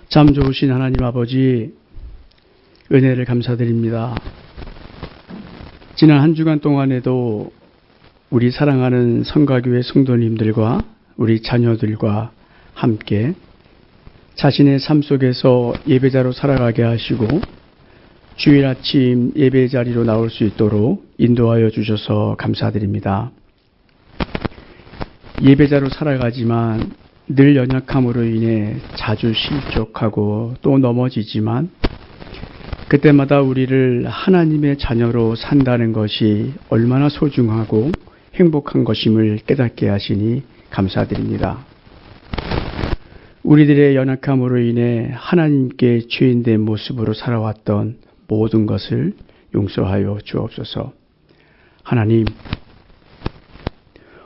참 좋으신 하나님 아버지, 은혜를 감사드립니다. 지난 한 주간 동안에도 우리 사랑하는 성가교회 성도님들과 우리 자녀들과 함께 자신의 삶 속에서 예배자로 살아가게 하시고 주일 아침 예배 자리로 나올 수 있도록 인도하여 주셔서 감사드립니다. 예배자로 살아가지만 늘 연약함으로 인해 자주 실족하고 또 넘어지지만 그때마다 우리를 하나님의 자녀로 산다는 것이 얼마나 소중하고 행복한 것임을 깨닫게 하시니 감사드립니다. 우리들의 연약함으로 인해 하나님께 죄인된 모습으로 살아왔던 모든 것을 용서하여 주옵소서. 하나님,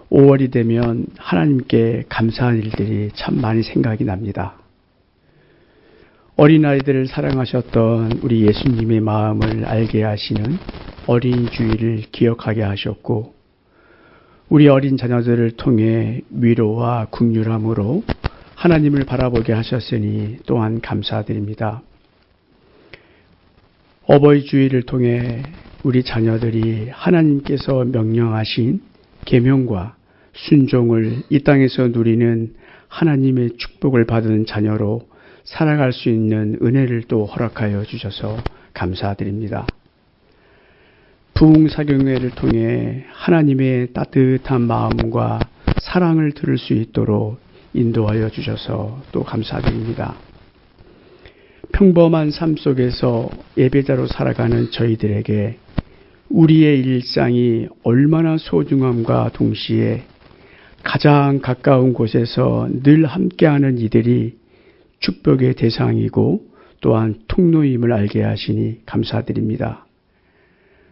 5월이 되면 하나님께 감사한 일들이 참 많이 생각이 납니다. 어린아이들을 사랑하셨던 우리 예수님의 마음을 알게 하시는 어린 주일을 기억하게 하셨고, 우리 어린 자녀들을 통해 위로와 긍휼함으로 하나님을 바라보게 하셨으니 또한 감사드립니다. 어버이 주일을 통해 우리 자녀들이 하나님께서 명령하신 계명과 순종을 이 땅에서 누리는 하나님의 축복을 받은 자녀로 살아갈 수 있는 은혜를 또 허락하여 주셔서 감사드립니다. 부흥사경회를 통해 하나님의 따뜻한 마음과 사랑을 들을 수 있도록 인도하여 주셔서 또 감사드립니다. 평범한 삶 속에서 예배자로 살아가는 저희들에게 우리의 일상이 얼마나 소중함과 동시에 가장 가까운 곳에서 늘 함께하는 이들이 축복의 대상이고 또한 통로임을 알게 하시니 감사드립니다.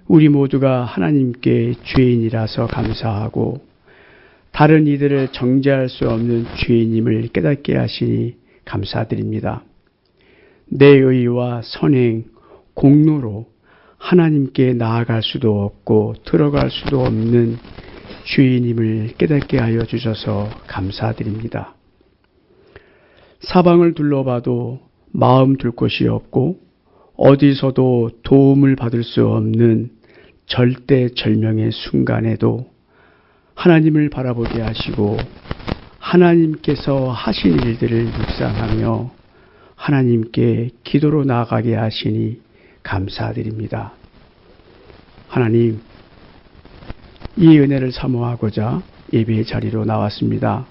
우리 모두가 하나님께 죄인이라서 감사하고 다른 이들을 정죄할 수 없는 죄인임을 깨닫게 하시니 감사드립니다. 내 의와 선행, 공로로 하나님께 나아갈 수도 없고 들어갈 수도 없는 죄인임을 깨닫게 하여 주셔서 감사드립니다. 사방을 둘러봐도 마음 둘 곳이 없고 어디서도 도움을 받을 수 없는 절대절명의 순간에도 하나님을 바라보게 하시고 하나님께서 하신 일들을 묵상하며 하나님께 기도로 나아가게 하시니 감사드립니다. 하나님, 이 은혜를 사모하고자 예배의 자리로 나왔습니다.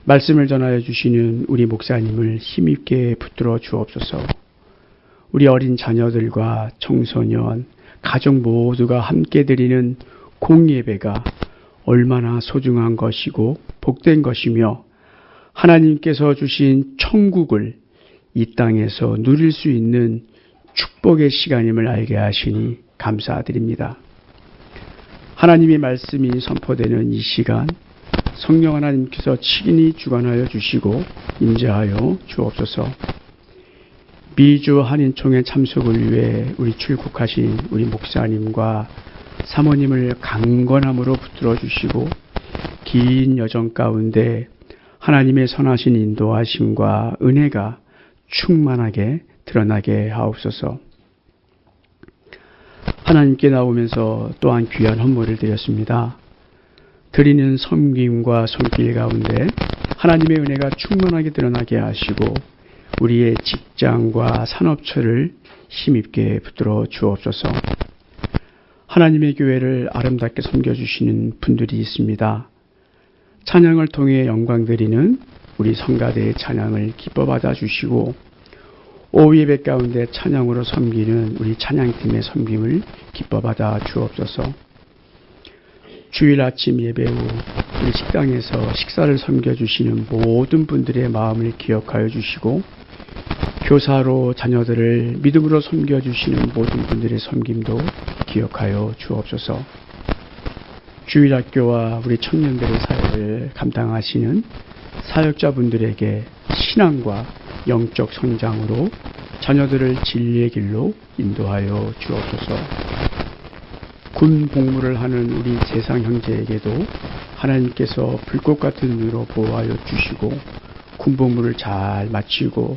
말씀을 전하여 주시는 우리 목사님을 힘있게 붙들어 주옵소서. 우리 어린 자녀들과 청소년, 가족 모두가 함께 드리는 공예배가 얼마나 소중한 것이고 복된 것이며 하나님께서 주신 천국을 이 땅에서 누릴 수 있는 축복의 시간임을 알게 하시니 감사드립니다. 하나님의 말씀이 선포되는 이 시간 성령 하나님께서 친히 주관하여 주시고 임재하여 주옵소서. 미주 한인총회 참석을 위해 우리 출국하신 우리 목사님과 사모님을 강건함으로 붙들어 주시고 긴 여정 가운데 하나님의 선하신 인도하심과 은혜가 충만하게 드러나게 하옵소서. 하나님께 나오면서 또한 귀한 헌물을 드렸습니다. 드리는 섬김과 손길 가운데 하나님의 은혜가 충만하게 드러나게 하시고 우리의 직장과 산업처를 힘있게 붙들어 주옵소서. 하나님의 교회를 아름답게 섬겨주시는 분들이 있습니다. 찬양을 통해 영광 드리는 우리 성가대의 찬양을 기뻐 받아 주시고 오후 예배 가운데 찬양으로 섬기는 우리 찬양팀의 섬김을 기뻐 받아 주옵소서. 주일 아침 예배 후 우리 식당에서 식사를 섬겨주시는 모든 분들의 마음을 기억하여 주시고 교사로 자녀들을 믿음으로 섬겨주시는 모든 분들의 섬김도 기억하여 주옵소서. 주일학교와 우리 청년들의 사역을 감당하시는 사역자분들에게 신앙과 영적 성장으로 자녀들을 진리의 길로 인도하여 주옵소서. 군 복무를 하는 우리 재상 형제에게도 하나님께서 불꽃 같은 눈으로 보호하여 주시고 군 복무를 잘 마치고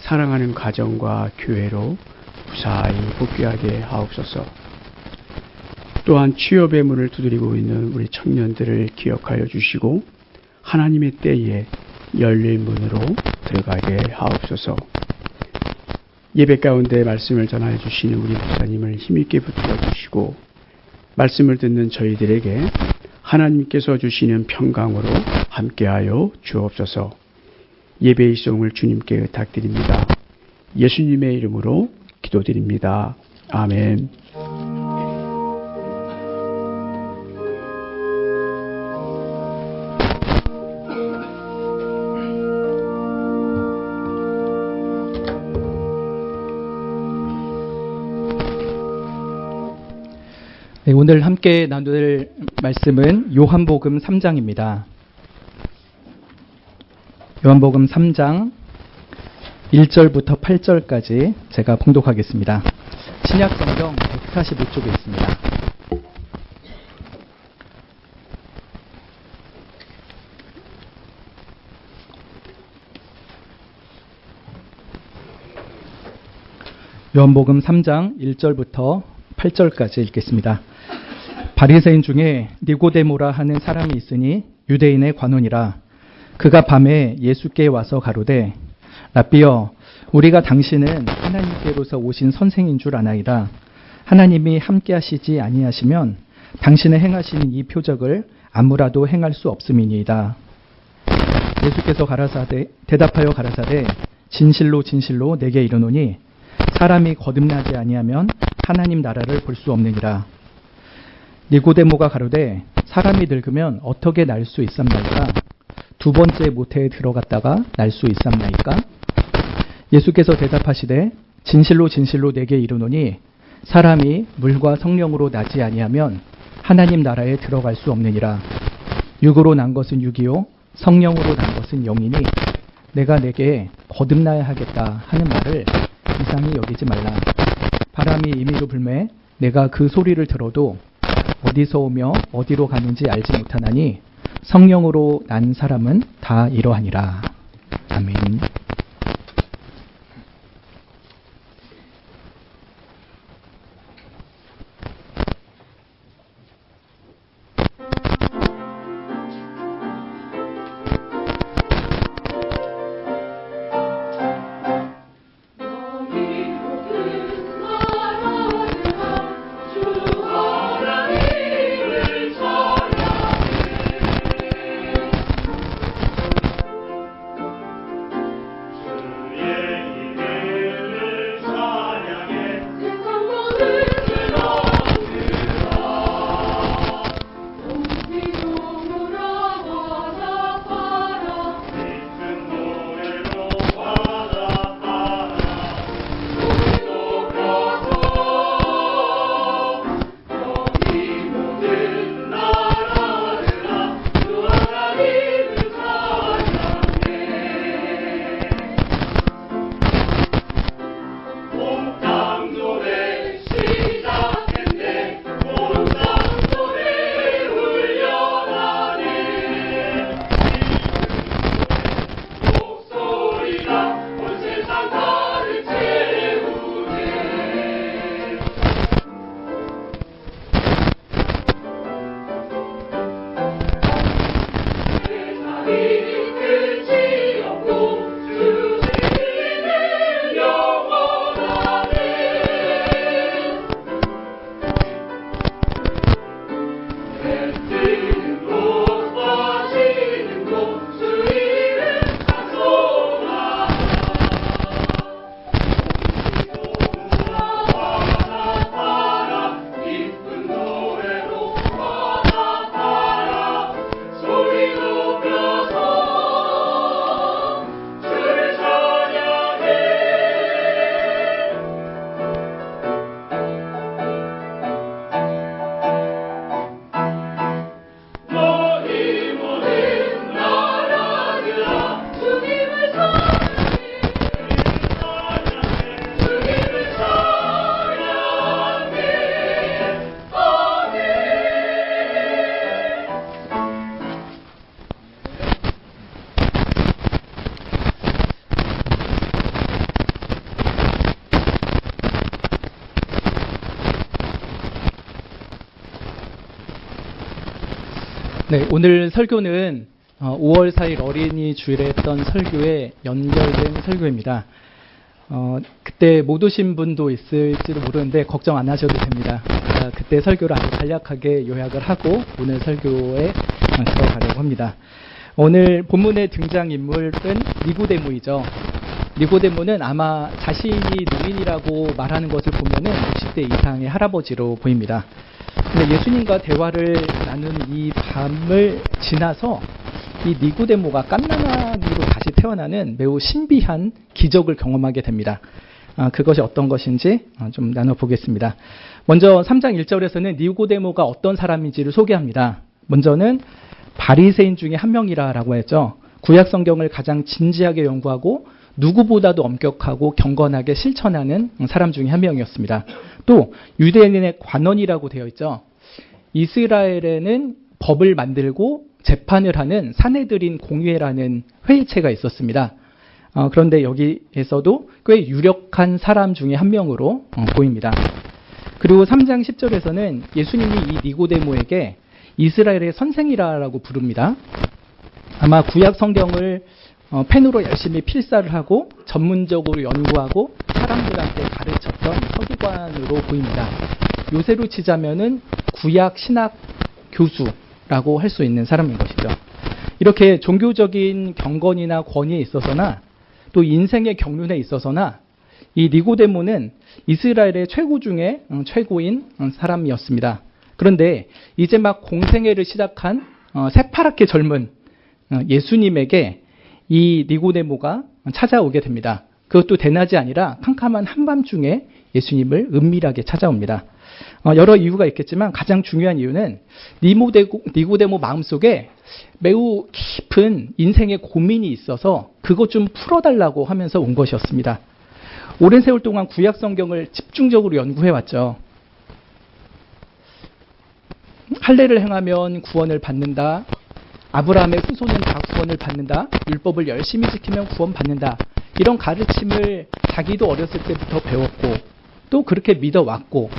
사랑하는 가정과 교회로 무사히 복귀하게 하옵소서. 또한 취업의 문을 두드리고 있는 우리 청년들을 기억하여 주시고 하나님의 때에 열린 문으로 들어가게 하옵소서. 예배 가운데 말씀을 전하여 주시는 우리 목사님을 힘있게 붙들어 주시고 말씀을 듣는 저희들에게 하나님께서 주시는 평강으로 함께하여 주옵소서. 예배의 수용을 주님께 의탁드립니다. 예수님의 이름으로 기도드립니다. 아멘. 네, 오늘 함께 나눌 말씀은 요한복음 3장입니다. 요한복음 3장 1절부터 8절까지 제가 봉독하겠습니다. 신약성경 145쪽에 있습니다. 요한복음 3장 1절부터 8절까지 읽겠습니다. 바리새인 중에 니고데모라 하는 사람이 있으니 유대인의 관원이라. 그가 밤에 예수께 와서 가로되 라삐여, 우리가 당신은 하나님께로서 오신 선생인 줄 아나이다. 하나님이 함께 하시지 아니하시면 당신의 행하시는 이 표적을 아무라도 행할 수 없음이니이다. 예수께서 대답하여 가라사대 진실로 진실로 내게 이르노니 사람이 거듭나지 아니하면 하나님 나라를 볼 수 없느니라. 니고데모가 가로되 사람이 늙으면 어떻게 날 수 있삼나이까? 두 번째 모태에 들어갔다가 날 수 있삼나이까? 예수께서 대답하시되 진실로 진실로 내게 이르노니 사람이 물과 성령으로 나지 아니하면 하나님 나라에 들어갈 수 없느니라. 육으로 난 것은 육이요 성령으로 난 것은 영이니 내가 내게 거듭나야 하겠다 하는 말을 이상히 여기지 말라. 바람이 임의로 불매 내가 그 소리를 들어도 어디서 오며 어디로 가는지 알지 못하나니 성령으로 난 사람은 다 이러하니라. 아멘. 네, 오늘 설교는 5월 4일 어린이 주일에 했던 설교에 연결된 설교입니다. 그때 못 오신 분도 있을지도 모르는데 걱정 안 하셔도 됩니다. 그때 설교를 아주 간략하게 요약을 하고 오늘 설교에 들어가려고 합니다. 오늘 본문의 등장인물은 니고데모이죠. 니고데모는 아마 자신이 노인이라고 말하는 것을 보면은 60대 이상의 할아버지로 보입니다. 근데 예수님과 대화를 나눈 이 밤을 지나서 이 니고데모가 갓난아기로 다시 태어나는 매우 신비한 기적을 경험하게 됩니다. 그것이 어떤 것인지 좀 나눠보겠습니다. 먼저 3장 1절에서는 니고데모가 어떤 사람인지를 소개합니다. 먼저는 바리새인 중에 한 명이라고 했죠. 구약 성경을 가장 진지하게 연구하고 누구보다도 엄격하고 경건하게 실천하는 사람 중에 한 명이었습니다. 또 유대인의 관원이라고 되어 있죠. 이스라엘에는 법을 만들고 재판을 하는 사내들인 공회라는 회의체가 있었습니다. 그런데 여기에서도 꽤 유력한 사람 중에 한 명으로 보입니다. 그리고 3장 10절에서는 예수님이 이 니고데모에게 이스라엘의 선생이라고 부릅니다. 아마 구약 성경을 펜으로 열심히 필사를 하고 전문적으로 연구하고 사람들한테 가르쳤던 서기관으로 보입니다. 요새로 치자면은 구약 신학 교수라고 할 수 있는 사람인 것이죠. 이렇게 종교적인 경건이나 권위에 있어서나 또 인생의 경륜에 있어서나 이 니고데모는 이스라엘의 최고 중에 최고인 사람이었습니다. 그런데 이제 막 공생애를 시작한 새파랗게 젊은 예수님에게 이 니고데모가 찾아오게 됩니다. 그것도 대낮이 아니라 캄캄한 한밤중에 예수님을 은밀하게 찾아옵니다. 여러 이유가 있겠지만 가장 중요한 이유는 니고데모 마음속에 매우 깊은 인생의 고민이 있어서 그것 좀 풀어달라고 하면서 온 것이었습니다. 오랜 세월 동안 구약 성경을 집중적으로 연구해왔죠. 할례를 행하면 구원을 받는다. 아브라함의 후손은 다 구원을 받는다. 율법을 열심히 지키면 구원 받는다. 이런 가르침을 자기도 어렸을 때부터 배웠고 또 그렇게 믿어왔고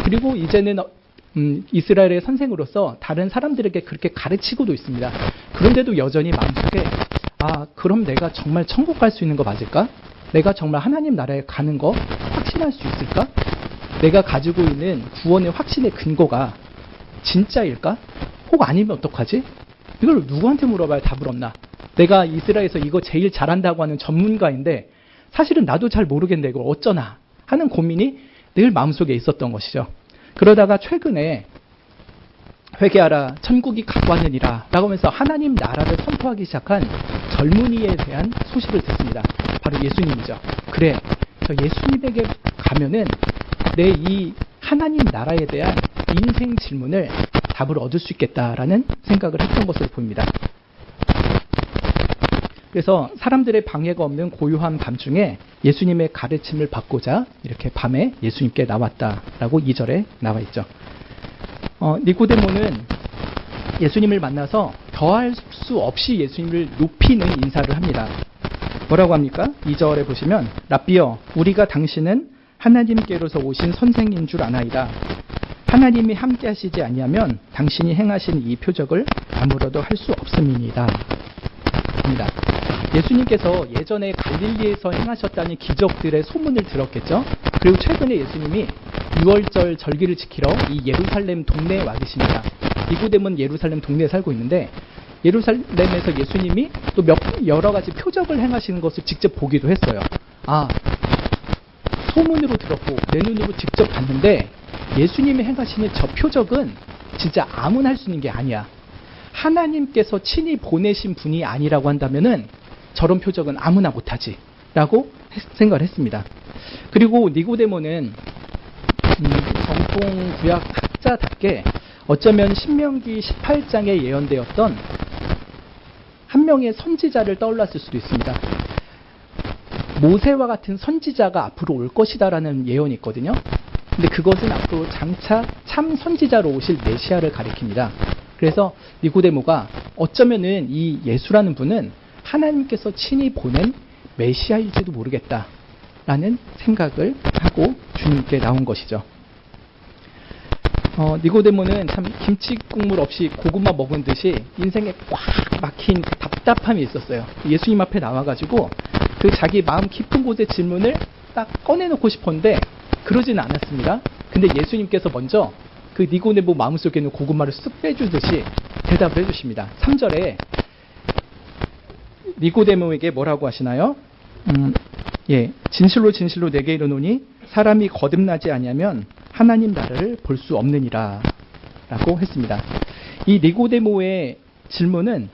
그리고 이제는 이스라엘의 선생으로서 다른 사람들에게 그렇게 가르치고도 있습니다. 그런데도 여전히 마음속에 그럼 내가 정말 천국 갈 수 있는 거 맞을까? 내가 정말 하나님 나라에 가는 거 확신할 수 있을까? 내가 가지고 있는 구원의 확신의 근거가 진짜일까? 혹 아니면 어떡하지? 이걸 누구한테 물어봐야 답을 없나? 내가 이스라엘에서 이거 제일 잘한다고 하는 전문가인데 사실은 나도 잘 모르겠는데 이걸 어쩌나 하는 고민이 늘 마음속에 있었던 것이죠. 그러다가 최근에 회개하라 천국이 가까웠느니라 라고 하면서 하나님 나라를 선포하기 시작한 젊은이에 대한 소식을 듣습니다. 바로 예수님이죠. 그래, 저 예수님에게 가면은 내 이 하나님 나라에 대한 인생 질문을 답을 얻을 수 있겠다라는 생각을 했던 것으로 보입니다. 그래서 사람들의 방해가 없는 고요한 밤중에 예수님의 가르침을 받고자 이렇게 밤에 예수님께 나왔다라고 2절에 나와 있죠. 니고데모는 예수님을 만나서 더할 수 없이 예수님을 높이는 인사를 합니다. 뭐라고 합니까? 2절에 보시면 랍비여 우리가 당신은 하나님께로서 오신 선생인 줄 아나이다. 하나님이 함께 하시지 아니하면 당신이 행하신 이 표적을 아무로도 할 수 없음이니이다. 입니다. 예수님께서 예전에 갈릴리에서 행하셨다는 기적들의 소문을 들었겠죠. 그리고 최근에 예수님이 6월절 절기를 지키러 이 예루살렘 동네에 와 계십니다. 니고데모는 예루살렘 동네에 살고 있는데 예루살렘에서 예수님이 또 여러 가지 표적을 행하시는 것을 직접 보기도 했어요. 소문으로 들었고 내 눈으로 직접 봤는데 예수님이 행하시는 저 표적은 진짜 아무나 할 수 있는 게 아니야. 하나님께서 친히 보내신 분이 아니라고 한다면은 저런 표적은 아무나 못하지 라고 생각을 했습니다. 그리고 니고데모는 정통 구약 학자답게 어쩌면 신명기 18장에 예언되었던 한 명의 선지자를 떠올랐을 수도 있습니다. 모세와 같은 선지자가 앞으로 올 것이다라는 예언이 있거든요. 근데 그것은 앞으로 장차 참 선지자로 오실 메시아를 가리킵니다. 그래서 니고데모가 어쩌면은 이 예수라는 분은 하나님께서 친히 보낸 메시아일지도 모르겠다라는 생각을 하고 주님께 나온 것이죠. 니고데모는 참 김치 국물 없이 고구마 먹은 듯이 인생에 꽉 막힌 그 답답함이 있었어요. 예수님 앞에 나와가지고 그 자기 마음 깊은 곳의 질문을 딱 꺼내놓고 싶었는데 그러지는 않았습니다. 근데 예수님께서 먼저 그 니고데모 마음속에 있는 고구마를 쓱 빼주듯이 대답을 해주십니다. 3절에 니고데모에게 뭐라고 하시나요? 진실로 진실로 내게 이르노니 사람이 거듭나지 아니하면 하나님 나라를 볼 수 없느니라 라고 했습니다. 이 니고데모의 질문은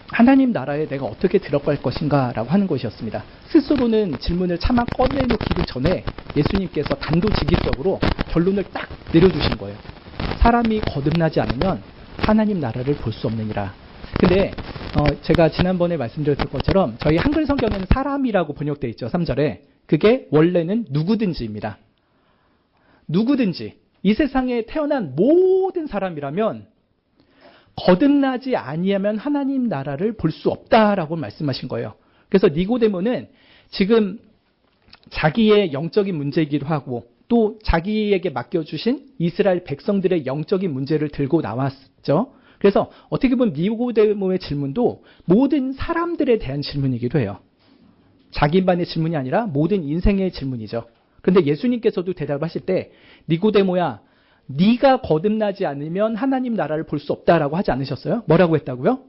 하나님 나라에 내가 어떻게 들어갈 것인가 라고 하는 것이었습니다. 스스로는 질문을 차마 꺼내놓기도 전에 예수님께서 단도직입적으로 결론을 딱 내려주신 거예요. 사람이 거듭나지 않으면 하나님 나라를 볼 수 없느니라. 근데 제가 지난번에 말씀드렸던 것처럼 저희 한글 성경에는 사람이라고 번역되어 있죠. 3절에. 그게 원래는 누구든지입니다. 누구든지 이 세상에 태어난 모든 사람이라면 거듭나지 아니하면 하나님 나라를 볼 수 없다라고 말씀하신 거예요. 그래서 니고데모는 지금 자기의 영적인 문제이기도 하고 또 자기에게 맡겨주신 이스라엘 백성들의 영적인 문제를 들고 나왔죠. 그래서 어떻게 보면 니고데모의 질문도 모든 사람들에 대한 질문이기도 해요. 자기만의 질문이 아니라 모든 인생의 질문이죠. 그런데 예수님께서도 대답하실 때 니고데모야 네가 거듭나지 않으면 하나님 나라를 볼 수 없다라고 하지 않으셨어요? 뭐라고 했다고요?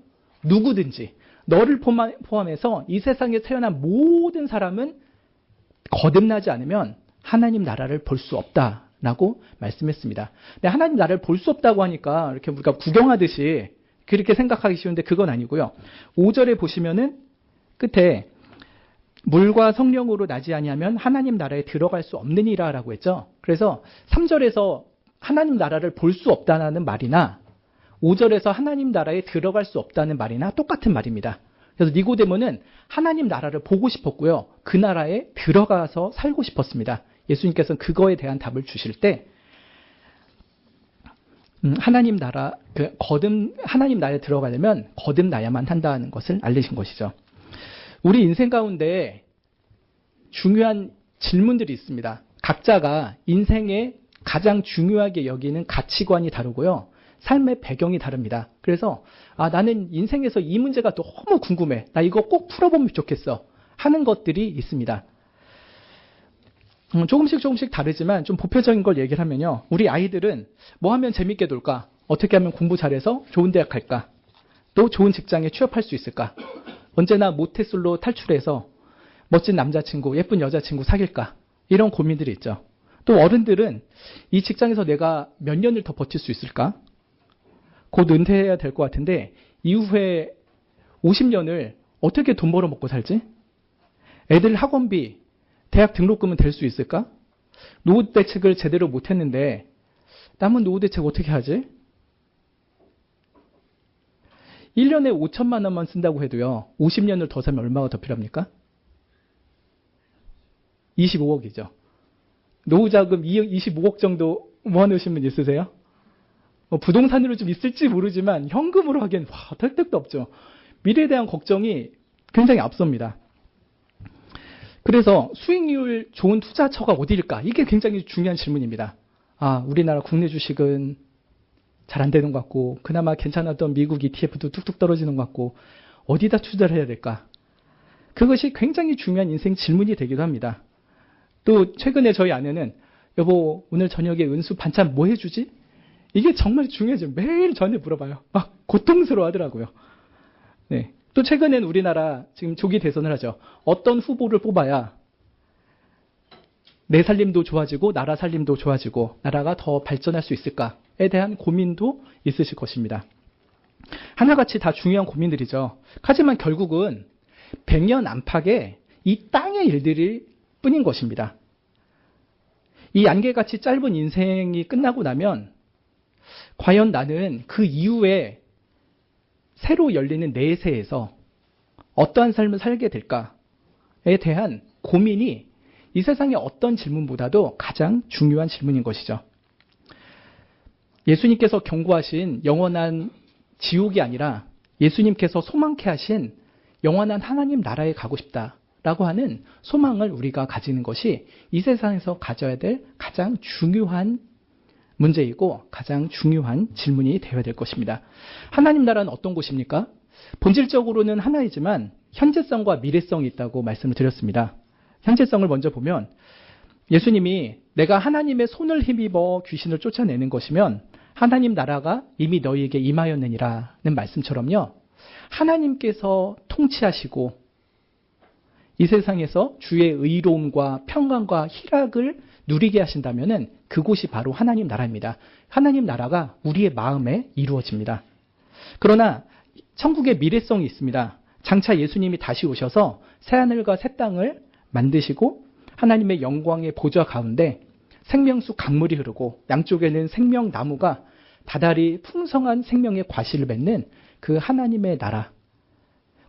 누구든지 너를 포함해서 이 세상에 태어난 모든 사람은 거듭나지 않으면 하나님 나라를 볼 수 없다라고 말씀했습니다. 근데 하나님 나라를 볼 수 없다고 하니까 이렇게 우리가 구경하듯이 그렇게 생각하기 쉬운데 그건 아니고요. 5절에 보시면은 끝에 물과 성령으로 나지 아니하면 하나님 나라에 들어갈 수 없느니라라고 했죠. 그래서 3절에서 하나님 나라를 볼 수 없다는 말이나 5절에서 하나님 나라에 들어갈 수 없다는 말이나 똑같은 말입니다. 그래서 니고데모는 하나님 나라를 보고 싶었고요. 그 나라에 들어가서 살고 싶었습니다. 예수님께서는 그거에 대한 답을 주실 때 하나님 나라에 들어가려면 거듭나야만 한다는 것을 알리신 것이죠. 우리 인생 가운데 중요한 질문들이 있습니다. 각자가 인생에 가장 중요하게 여기는 가치관이 다르고요. 삶의 배경이 다릅니다. 그래서 나는 인생에서 이 문제가 너무 궁금해. 나 이거 꼭 풀어보면 좋겠어. 하는 것들이 있습니다. 조금씩 다르지만 좀 보편적인 걸 얘기를 하면요. 우리 아이들은 뭐 하면 재밌게 놀까? 어떻게 하면 공부 잘해서 좋은 대학 갈까? 또 좋은 직장에 취업할 수 있을까? 언제나 모태솔로 탈출해서 멋진 남자친구, 예쁜 여자친구 사귈까? 이런 고민들이 있죠. 또 어른들은 이 직장에서 내가 몇 년을 더 버틸 수 있을까? 곧 은퇴해야 될 것 같은데 이후에 50년을 어떻게 돈 벌어 먹고 살지? 애들 학원비, 대학 등록금은 될 수 있을까? 노후 대책을 제대로 못했는데 남은 노후 대책 어떻게 하지? 1년에 5천만 원만 쓴다고 해도요. 50년을 더 살면 얼마가 더 필요합니까? 25억이죠. 노후자금 25억 정도 모아놓으신 분 있으세요? 부동산으로 좀 있을지 모르지만 현금으로 하기엔 될 데도 없죠. 미래에 대한 걱정이 굉장히 앞섭니다. 그래서 수익률 좋은 투자처가 어디일까? 이게 굉장히 중요한 질문입니다. 우리나라 국내 주식은 잘 안 되는 것 같고 그나마 괜찮았던 미국 ETF도 뚝뚝 떨어지는 것 같고 어디다 투자를 해야 될까? 그것이 굉장히 중요한 인생 질문이 되기도 합니다. 또 최근에 저희 아내는 여보 오늘 저녁에 은수 반찬 뭐 해주지? 이게 정말 중요해요. 매일 저한테 물어봐요. 고통스러워 하더라고요. 네. 또 최근엔 우리나라 지금 조기 대선을 하죠. 어떤 후보를 뽑아야 내 살림도 좋아지고 나라 살림도 좋아지고 나라가 더 발전할 수 있을까에 대한 고민도 있으실 것입니다. 하나같이 다 중요한 고민들이죠. 하지만 결국은 100년 안팎의 이 땅의 일들일 뿐인 것입니다. 이 안개같이 짧은 인생이 끝나고 나면 과연 나는 그 이후에 새로 열리는 내세에서 어떠한 삶을 살게 될까에 대한 고민이 이 세상의 어떤 질문보다도 가장 중요한 질문인 것이죠. 예수님께서 경고하신 영원한 지옥이 아니라 예수님께서 소망케 하신 영원한 하나님 나라에 가고 싶다라고 하는 소망을 우리가 가지는 것이 이 세상에서 가져야 될 가장 중요한 문제이고 가장 중요한 질문이 되어야 될 것입니다. 하나님 나라는 어떤 곳입니까? 본질적으로는 하나이지만 현재성과 미래성이 있다고 말씀을 드렸습니다. 현재성을 먼저 보면 예수님이 내가 하나님의 손을 힘입어 귀신을 쫓아내는 것이면 하나님 나라가 이미 너희에게 임하였느니라는 말씀처럼요. 하나님께서 통치하시고 이 세상에서 주의 의로움과 평강과 희락을 누리게 하신다면 그곳이 바로 하나님 나라입니다. 하나님 나라가 우리의 마음에 이루어집니다. 그러나 천국의 미래성이 있습니다. 장차 예수님이 다시 오셔서 새하늘과 새 땅을 만드시고 하나님의 영광의 보좌 가운데 생명수 강물이 흐르고 양쪽에는 생명나무가 다달이 풍성한 생명의 과실을 맺는 그 하나님의 나라,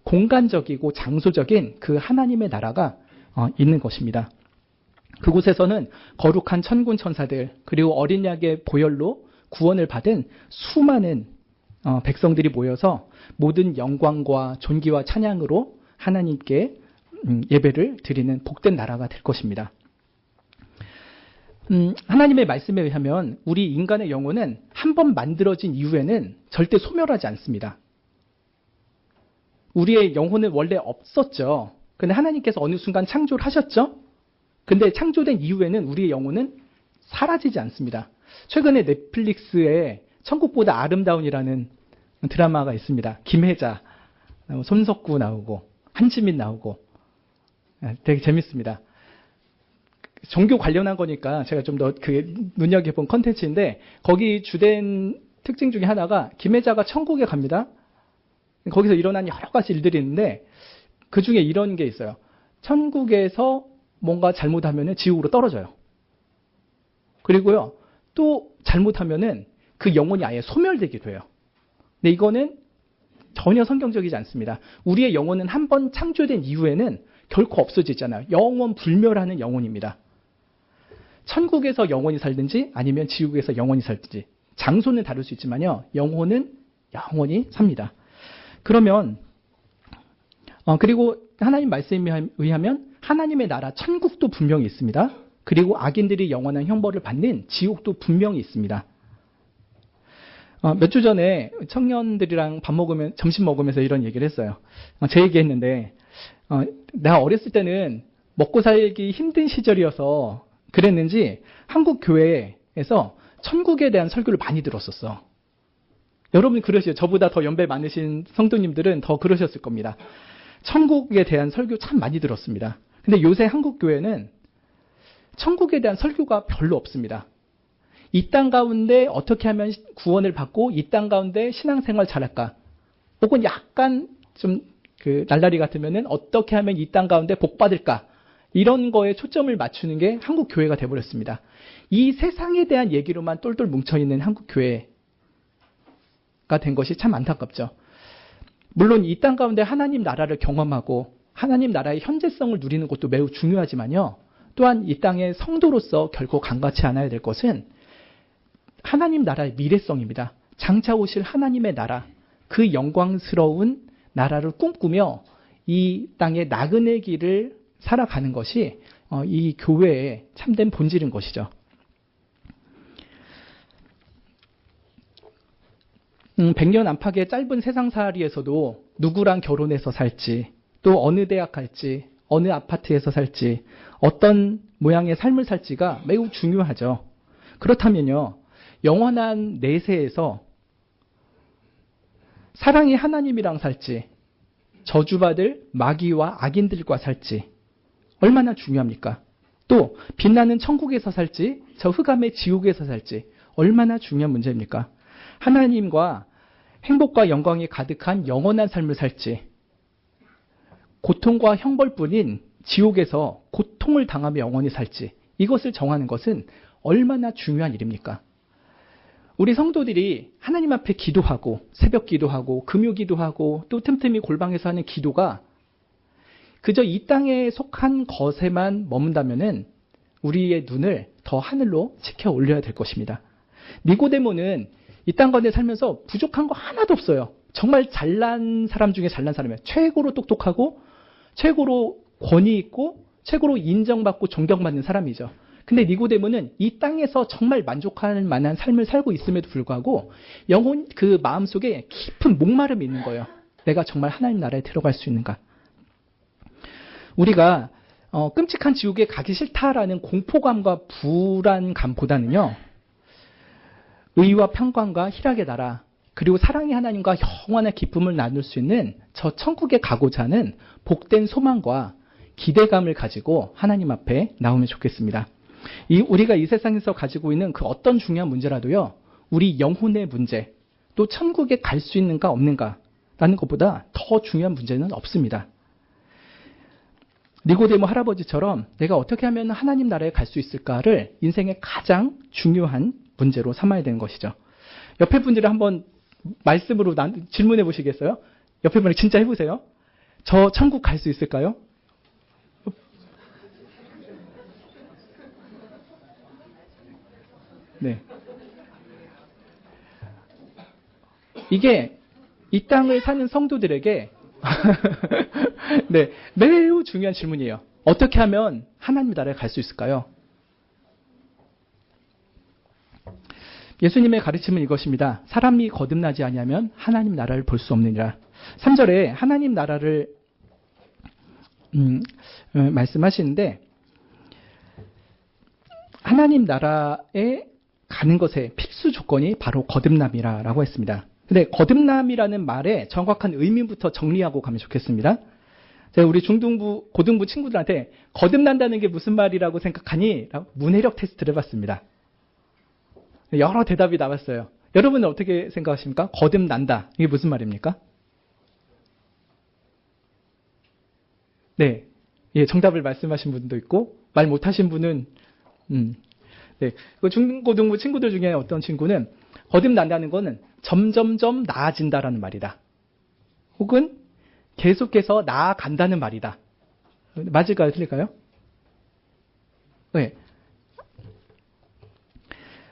공간적이고 장소적인 그 하나님의 나라가 있는 것입니다. 그곳에서는 거룩한 천군 천사들 그리고 어린 양의 보혈로 구원을 받은 수많은 백성들이 모여서 모든 영광과 존귀와 찬양으로 하나님께 예배를 드리는 복된 나라가 될 것입니다. 하나님의 말씀에 의하면 우리 인간의 영혼은 한 번 만들어진 이후에는 절대 소멸하지 않습니다. 우리의 영혼은 원래 없었죠. 근데 하나님께서 어느 순간 창조를 하셨죠. 근데 창조된 이후에는 우리의 영혼은 사라지지 않습니다. 최근에 넷플릭스에 천국보다 아름다운이라는 드라마가 있습니다. 김혜자, 손석구 나오고 한지민 나오고 되게 재밌습니다. 종교 관련한 거니까 제가 좀 더 눈여겨본 컨텐츠인데 거기 주된 특징 중에 하나가 김혜자가 천국에 갑니다. 거기서 일어난 여러 가지 일들이 있는데 그 중에 이런 게 있어요. 천국에서 뭔가 잘못하면 지옥으로 떨어져요. 그리고요, 또 잘못하면은 그 영혼이 아예 소멸되기도 해요. 근데 이거는 전혀 성경적이지 않습니다. 우리의 영혼은 한 번 창조된 이후에는 결코 없어지잖아요. 영원 불멸하는 영혼입니다. 천국에서 영원히 살든지 아니면 지옥에서 영원히 살든지 장소는 다를 수 있지만요. 영혼은 영원히 삽니다. 그러면 그리고 하나님 말씀에 의하면 하나님의 나라 천국도 분명히 있습니다. 그리고 악인들이 영원한 형벌을 받는 지옥도 분명히 있습니다. 몇 주 전에 청년들이랑 점심 먹으면서 이런 얘기를 했어요. 제 얘기했는데 내가 어렸을 때는 먹고 살기 힘든 시절이어서 그랬는지 한국 교회에서 천국에 대한 설교를 많이 들었었어. 여러분 그러시죠. 저보다 더 연배 많으신 성도님들은 더 그러셨을 겁니다. 천국에 대한 설교 참 많이 들었습니다. 근데 요새 한국 교회는 천국에 대한 설교가 별로 없습니다. 이 땅 가운데 어떻게 하면 구원을 받고 이 땅 가운데 신앙생활 잘할까? 혹은 약간 좀 날라리 같으면은 어떻게 하면 이 땅 가운데 복 받을까? 이런 거에 초점을 맞추는 게 한국 교회가 돼버렸습니다. 이 세상에 대한 얘기로만 똘똘 뭉쳐있는 한국 교회가 된 것이 참 안타깝죠. 물론 이 땅 가운데 하나님 나라를 경험하고 하나님 나라의 현재성을 누리는 것도 매우 중요하지만요. 또한 이 땅의 성도로서 결코 간과치 않아야 될 것은 하나님 나라의 미래성입니다. 장차 오실 하나님의 나라, 그 영광스러운 나라를 꿈꾸며 이 땅의 나그네 길을 살아가는 것이 이 교회의 참된 본질인 것이죠. 100년 안팎의 짧은 세상살이에서도 누구랑 결혼해서 살지, 또 어느 대학 갈지, 어느 아파트에서 살지, 어떤 모양의 삶을 살지가 매우 중요하죠. 그렇다면요, 영원한 내세에서 사랑의 하나님이랑 살지, 저주받을 마귀와 악인들과 살지 얼마나 중요합니까? 또 빛나는 천국에서 살지, 저 흑암의 지옥에서 살지 얼마나 중요한 문제입니까? 하나님과 행복과 영광이 가득한 영원한 삶을 살지, 고통과 형벌뿐인 지옥에서 고통을 당하며 영원히 살지, 이것을 정하는 것은 얼마나 중요한 일입니까? 우리 성도들이 하나님 앞에 기도하고 새벽 기도하고 금요 기도하고 또 틈틈이 골방에서 하는 기도가 그저 이 땅에 속한 것에만 머문다면은 우리의 눈을 더 하늘로 치켜 올려야 될 것입니다. 니고데모는 이 땅 가운데 살면서 부족한 거 하나도 없어요. 정말 잘난 사람 중에 잘난 사람이에요. 최고로 똑똑하고 최고로 권위 있고 최고로 인정받고 존경받는 사람이죠. 근데 니고데모는 이 땅에서 정말 만족할 만한 삶을 살고 있음에도 불구하고 영혼 그 마음속에 깊은 목마름이 있는 거예요. 내가 정말 하나님 나라에 들어갈 수 있는가? 우리가 끔찍한 지옥에 가기 싫다라는 공포감과 불안감보다는요. 의와 평강과 희락의 나라 그리고 사랑의 하나님과 영원한 기쁨을 나눌 수 있는 저 천국에 가고자 하는 복된 소망과 기대감을 가지고 하나님 앞에 나오면 좋겠습니다. 우리가 이 세상에서 가지고 있는 그 어떤 중요한 문제라도요. 우리 영혼의 문제 또 천국에 갈 수 있는가 없는가라는 것보다 더 중요한 문제는 없습니다. 니고데모 할아버지처럼 내가 어떻게 하면 하나님 나라에 갈 수 있을까를 인생의 가장 중요한 문제로 삼아야 되는 것이죠. 옆에 분들이 한번 말씀으로 질문해 보시겠어요? 옆에 분들 진짜 해보세요. 저 천국 갈 수 있을까요? 네. 이게 이 땅을 사는 성도들에게 네, 매우 중요한 질문이에요. 어떻게 하면 하나님 나라에 갈 수 있을까요? 예수님의 가르침은 이것입니다. 사람이 거듭나지 아니하면 하나님 나라를 볼 수 없느니라. 3절에 하나님 나라를 말씀하시는데 하나님 나라에 가는 것의 필수 조건이 바로 거듭남이라고 했습니다. 근데 거듭남이라는 말의 정확한 의미부터 정리하고 가면 좋겠습니다. 제가 우리 중등부, 고등부 친구들한테 거듭난다는 게 무슨 말이라고 생각하니? 라고 문해력 테스트를 해봤습니다. 여러 대답이 나왔어요. 여러분은 어떻게 생각하십니까? 거듭난다. 이게 무슨 말입니까? 네. 예, 정답을 말씀하신 분도 있고, 말 못하신 분은, 네. 그 중고등부 친구들 중에 어떤 친구는 거듭난다는 거는 점점점 나아진다라는 말이다. 혹은 계속해서 나아간다는 말이다. 맞을까요? 틀릴까요? 네.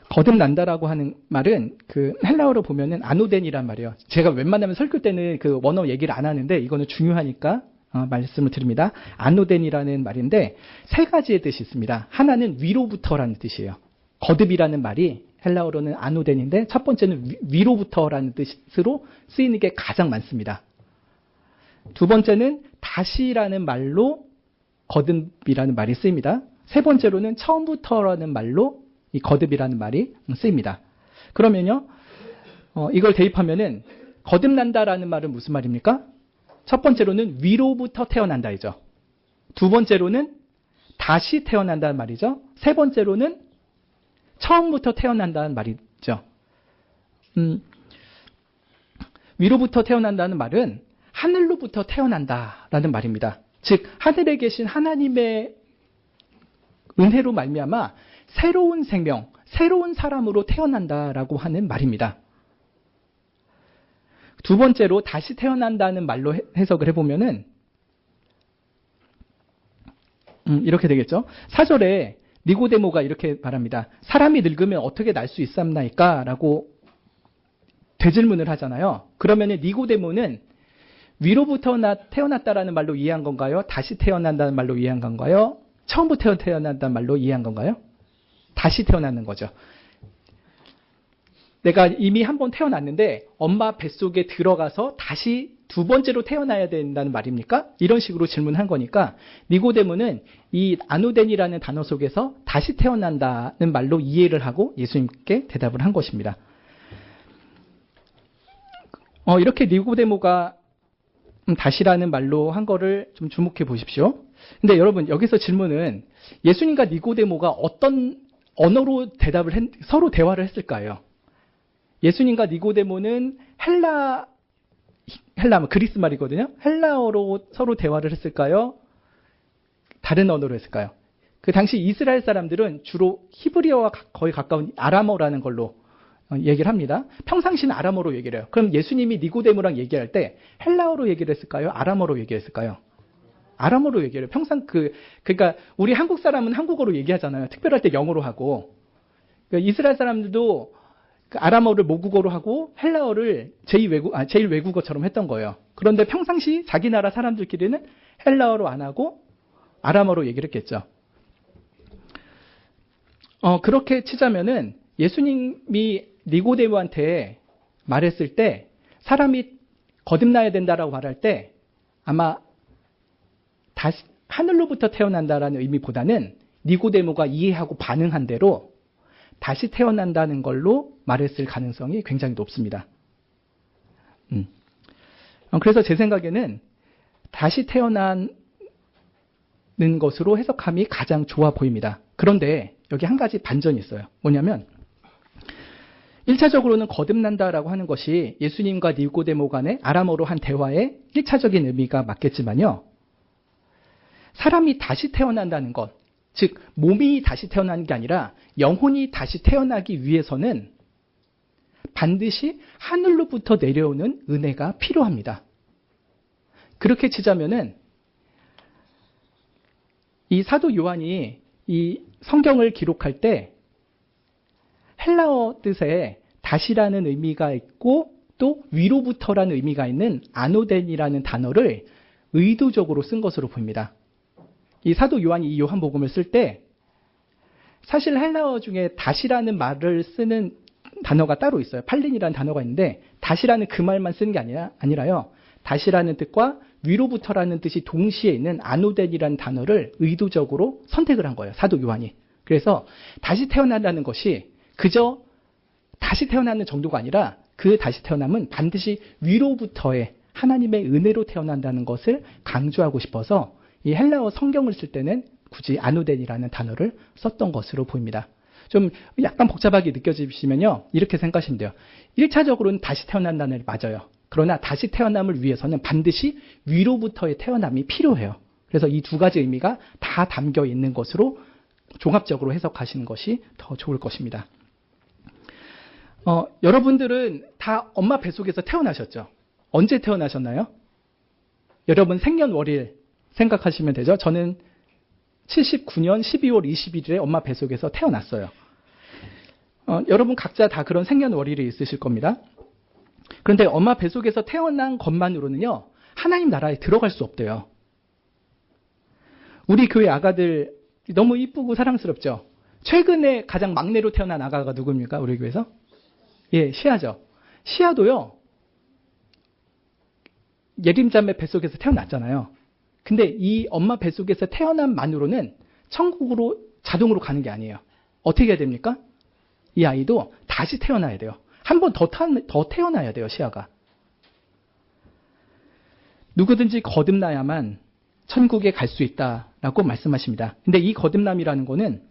거듭난다라고 하는 말은 그 헬라어로 보면은 아노덴이란 말이에요. 제가 웬만하면 설교 때는 그 원어 얘기를 안 하는데 이거는 중요하니까 말씀을 드립니다. 아노덴이라는 말인데 세 가지의 뜻이 있습니다. 하나는 위로부터라는 뜻이에요. 거듭이라는 말이 헬라어로는 아노덴인데 첫 번째는 위로부터라는 뜻으로 쓰이는 게 가장 많습니다. 두 번째는 다시라는 말로 거듭이라는 말이 쓰입니다. 세 번째로는 처음부터라는 말로 이 거듭이라는 말이 쓰입니다. 그러면요, 이걸 대입하면은 거듭난다라는 말은 무슨 말입니까? 첫 번째로는 위로부터 태어난다이죠. 두 번째로는 다시 태어난다는 말이죠. 세 번째로는 처음부터 태어난다는 말이죠. 위로부터 태어난다는 말은 하늘로부터 태어난다라는 말입니다. 즉 하늘에 계신 하나님의 은혜로 말미암아 새로운 생명, 새로운 사람으로 태어난다라고 하는 말입니다. 두 번째로 다시 태어난다는 말로 해석을 해보면은 이렇게 되겠죠. 4절에 니고데모가 이렇게 말합니다. 사람이 늙으면 어떻게 날 수 있삼나이까? 라고 되질문을 하잖아요. 그러면 니고데모는 위로부터 태어났다라는 말로 이해한 건가요? 다시 태어난다는 말로 이해한 건가요? 처음부터 태어난다는 말로 이해한 건가요? 다시 태어나는 거죠. 내가 이미 한 번 태어났는데 엄마 뱃속에 들어가서 다시 두 번째로 태어나야 된다는 말입니까? 이런 식으로 질문한 거니까 니고데모는 이 아노덴이라는 단어 속에서 다시 태어난다는 말로 이해를 하고 예수님께 대답을 한 것입니다. 이렇게 니고데모가 다시라는 말로 한 거를 좀 주목해 보십시오. 근데 여러분 여기서 질문은 예수님과 니고데모가 어떤 언어로 서로 대화를 했을까요? 예수님과 니고데모는 헬라어 그리스 말이거든요. 헬라어로 서로 대화를 했을까요? 다른 언어로 했을까요? 그 당시 이스라엘 사람들은 주로 히브리어와 거의 가까운 아람어라는 걸로 얘기를 합니다. 평상시는 아람어로 얘기를 해요. 그럼 예수님이 니고데모랑 얘기할 때 헬라어로 얘기를 했을까요? 아람어로 얘기했을까요? 아람어로 얘기해요. 그러니까 우리 한국 사람은 한국어로 얘기하잖아요. 특별할 때 영어로 하고. 그러니까 이스라엘 사람들도 그 아람어를 모국어로 하고 헬라어를 제일 외국어처럼 했던 거예요. 그런데 평상시 자기 나라 사람들끼리는 헬라어로 안 하고 아람어로 얘기를 했겠죠. 그렇게 치자면은 예수님이 니고데모한테 말했을 때 사람이 거듭나야 된다라고 말할 때 아마 다시 하늘로부터 태어난다라는 의미보다는 니고데모가 이해하고 반응한 대로 다시 태어난다는 걸로 말했을 가능성이 굉장히 높습니다. 그래서 제 생각에는 다시 태어나는 것으로 해석함이 가장 좋아 보입니다. 그런데 여기 한 가지 반전이 있어요. 뭐냐면 1차적으로는 거듭난다라고 하는 것이 예수님과 니고데모 간의 아람어로 한 대화의 1차적인 의미가 맞겠지만요. 사람이 다시 태어난다는 것, 즉 몸이 다시 태어나는 게 아니라 영혼이 다시 태어나기 위해서는 반드시 하늘로부터 내려오는 은혜가 필요합니다. 그렇게 치자면은 이 사도 요한이 이 성경을 기록할 때 헬라어 뜻에 다시라는 의미가 있고 또 위로부터라는 의미가 있는 아노덴이라는 단어를 의도적으로 쓴 것으로 보입니다. 이 사도 요한이 이 요한복음을 쓸 때 사실 헬라어 중에 다시라는 말을 쓰는 단어가 따로 있어요. 팔린이라는 단어가 있는데 다시라는 그 말만 쓰는 게 아니라요. 다시라는 뜻과 위로부터라는 뜻이 동시에 있는 아노덴이라는 단어를 의도적으로 선택을 한 거예요. 사도 요한이. 그래서 다시 태어난다는 것이 그저 다시 태어나는 정도가 아니라 그 다시 태어남은 반드시 위로부터의 하나님의 은혜로 태어난다는 것을 강조하고 싶어서 이 헬라어 성경을 쓸 때는 굳이 아노덴이라는 단어를 썼던 것으로 보입니다. 좀 약간 복잡하게 느껴지시면요. 이렇게 생각하시면 돼요. 1차적으로는 다시 태어난다는 게 맞아요. 그러나 다시 태어남을 위해서는 반드시 위로부터의 태어남이 필요해요. 그래서 이 두 가지 의미가 다 담겨 있는 것으로 종합적으로 해석하시는 것이 더 좋을 것입니다. 여러분들은 다 엄마 뱃속에서 태어나셨죠? 언제 태어나셨나요? 여러분 생년월일 생각하시면 되죠. 저는 79년 12월 21일에 엄마 뱃속에서 태어났어요. 여러분 각자 다 그런 생년월일이 있으실 겁니다. 그런데 엄마 뱃속에서 태어난 것만으로는요. 하나님 나라에 들어갈 수 없대요. 우리 교회 아가들 너무 이쁘고 사랑스럽죠? 최근에 가장 막내로 태어난 아가가 누굽니까? 우리 교회에서? 예, 시아죠. 시아도요. 예림자매 뱃속에서 태어났잖아요. 근데 이 엄마 뱃속에서 태어남만으로는 천국으로 자동으로 가는 게 아니에요. 어떻게 해야 됩니까? 이 아이도 다시 태어나야 돼요. 한 번 더 태어나야 돼요, 시아가. 누구든지 거듭나야만 천국에 갈 수 있다라고 말씀하십니다. 근데 이 거듭남이라는 거는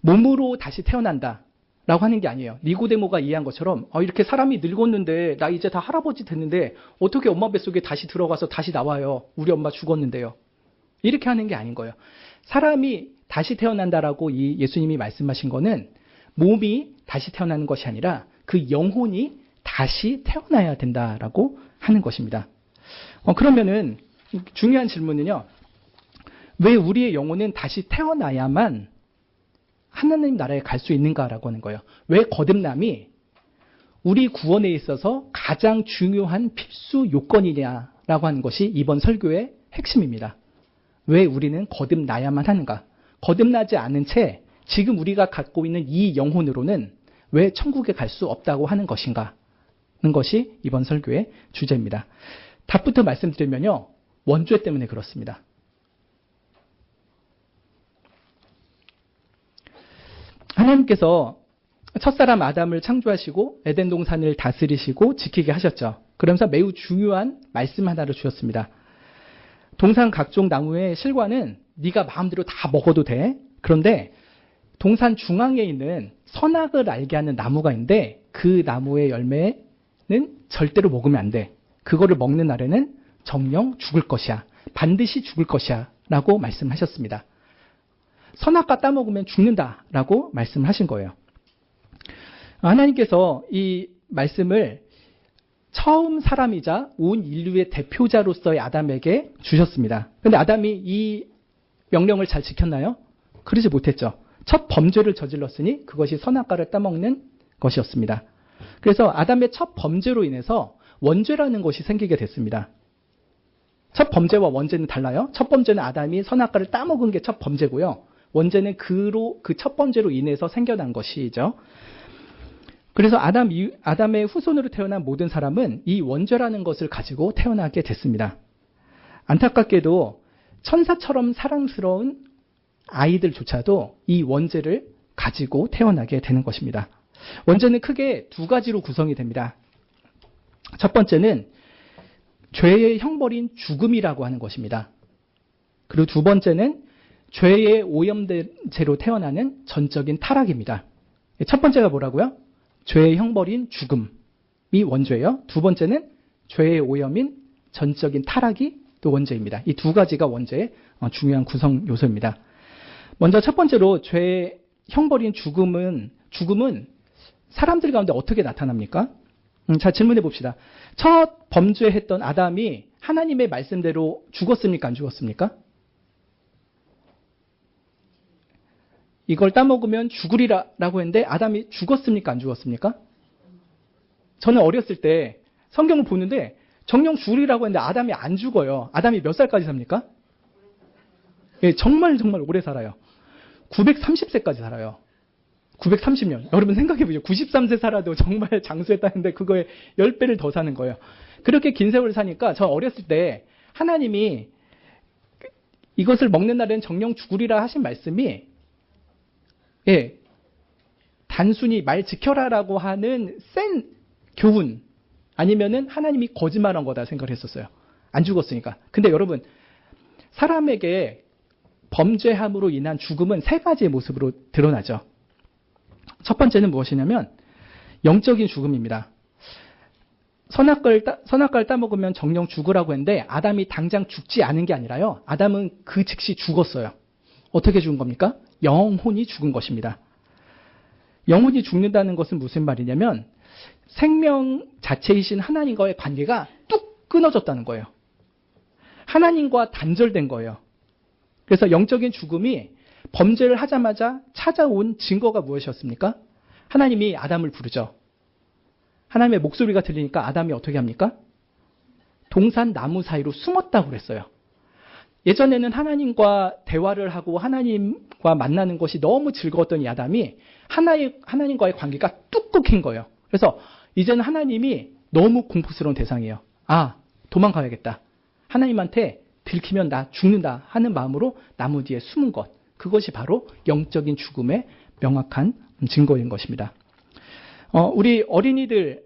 몸으로 다시 태어난다 라고 하는 게 아니에요. 니고데모가 이해한 것처럼 이렇게 사람이 늙었는데 나 이제 다 할아버지 됐는데 어떻게 엄마 뱃속에 다시 들어가서 다시 나와요. 우리 엄마 죽었는데요. 이렇게 하는 게 아닌 거예요. 사람이 다시 태어난다라고 이 예수님이 말씀하신 거는 몸이 다시 태어나는 것이 아니라 그 영혼이 다시 태어나야 된다라고 하는 것입니다. 그러면은 중요한 질문은요. 왜 우리의 영혼은 다시 태어나야만 하나님 나라에 갈 수 있는가라고 하는 거예요. 왜 거듭남이 우리 구원에 있어서 가장 중요한 필수 요건이냐라고 하는 것이 이번 설교의 핵심입니다. 왜 우리는 거듭나야만 하는가? 거듭나지 않은 채 지금 우리가 갖고 있는 이 영혼으로는 왜 천국에 갈 수 없다고 하는 것인가? 는 것이 이번 설교의 주제입니다. 답부터 말씀드리면요. 원죄 때문에 그렇습니다. 하나님께서 첫사람 아담을 창조하시고 에덴 동산을 다스리시고 지키게 하셨죠. 그러면서 매우 중요한 말씀 하나를 주셨습니다. 동산 각종 나무의 실과는 네가 마음대로 다 먹어도 돼. 그런데 동산 중앙에 있는 선악을 알게 하는 나무가 있는데 그 나무의 열매는 절대로 먹으면 안 돼. 그거를 먹는 날에는 정령 죽을 것이야. 반드시 죽을 것이야. 라고 말씀하셨습니다. 선악과 따먹으면 죽는다라고 말씀하신 거예요. 하나님께서 이 말씀을 처음 사람이자 온 인류의 대표자로서의 아담에게 주셨습니다. 그런데 아담이 이 명령을 잘 지켰나요? 그러지 못했죠. 첫 범죄를 저질렀으니 그것이 선악과를 따먹는 것이었습니다. 그래서 아담의 첫 범죄로 인해서 원죄라는 것이 생기게 됐습니다. 첫 범죄와 원죄는 달라요. 첫 범죄는 아담이 선악과를 따먹은 게 첫 범죄고요. 원죄는 그 첫 번째로 인해서 생겨난 것이죠. 그래서 아담의 후손으로 태어난 모든 사람은 이 원죄라는 것을 가지고 태어나게 됐습니다. 안타깝게도 천사처럼 사랑스러운 아이들조차도 이 원죄를 가지고 태어나게 되는 것입니다. 원죄는 크게 두 가지로 구성이 됩니다. 첫 번째는 죄의 형벌인 죽음이라고 하는 것입니다. 그리고 두 번째는 죄의 오염된 채로 태어나는 전적인 타락입니다. 첫 번째가 뭐라고요? 죄의 형벌인 죽음이 원죄예요. 두 번째는 죄의 오염인 전적인 타락이 또 원죄입니다. 이 두 가지가 원죄의 중요한 구성 요소입니다. 먼저 첫 번째로 죄의 형벌인 죽음은 사람들 가운데 어떻게 나타납니까? 자, 질문해 봅시다. 첫 범죄했던 아담이 하나님의 말씀대로 죽었습니까? 안 죽었습니까? 이걸 따먹으면 죽으리라고 했는데 아담이 죽었습니까? 안 죽었습니까? 저는 어렸을 때 성경을 보는데 정령 죽으리라고 했는데 아담이 안 죽어요. 아담이 몇 살까지 삽니까? 예, 정말 오래 살아요. 930세까지 살아요. 930년. 여러분 생각해보죠. 93세 살아도 정말 장수했다는데 그거에 10배를 더 사는 거예요. 그렇게 긴 세월을 사니까 저 어렸을 때 하나님이 이것을 먹는 날엔 정령 죽으리라 하신 말씀이 단순히 말 지켜라라고 하는 센 교훈 아니면은 하나님이 거짓말한 거다 생각을 했었어요. 안 죽었으니까. 근데 여러분 사람에게 범죄함으로 인한 죽음은 세 가지의 모습으로 드러나죠. 첫 번째는 무엇이냐면 영적인 죽음입니다. 선악과를 따먹으면 정령 죽으라고 했는데 아담이 당장 죽지 않은 게 아니라요. 아담은 그 즉시 죽었어요. 어떻게 죽은 겁니까? 영혼이 죽은 것입니다. 영혼이 죽는다는 것은 무슨 말이냐면 생명 자체이신 하나님과의 관계가 뚝 끊어졌다는 거예요. 하나님과 단절된 거예요. 그래서 영적인 죽음이 범죄를 하자마자 찾아온 증거가 무엇이었습니까? 하나님이 아담을 부르죠. 하나님의 목소리가 들리니까 아담이 어떻게 합니까? 동산 나무 사이로 숨었다고 그랬어요. 예전에는 하나님과 대화를 하고 하나님과 만나는 것이 너무 즐거웠던 이 아담이 하나님과의 관계가 뚝 끊긴 거예요. 그래서 이제는 하나님이 너무 공포스러운 대상이에요. 아, 도망가야겠다. 하나님한테 들키면 나 죽는다 하는 마음으로 나무 뒤에 숨은 것. 그것이 바로 영적인 죽음의 명확한 증거인 것입니다. 우리 어린이들,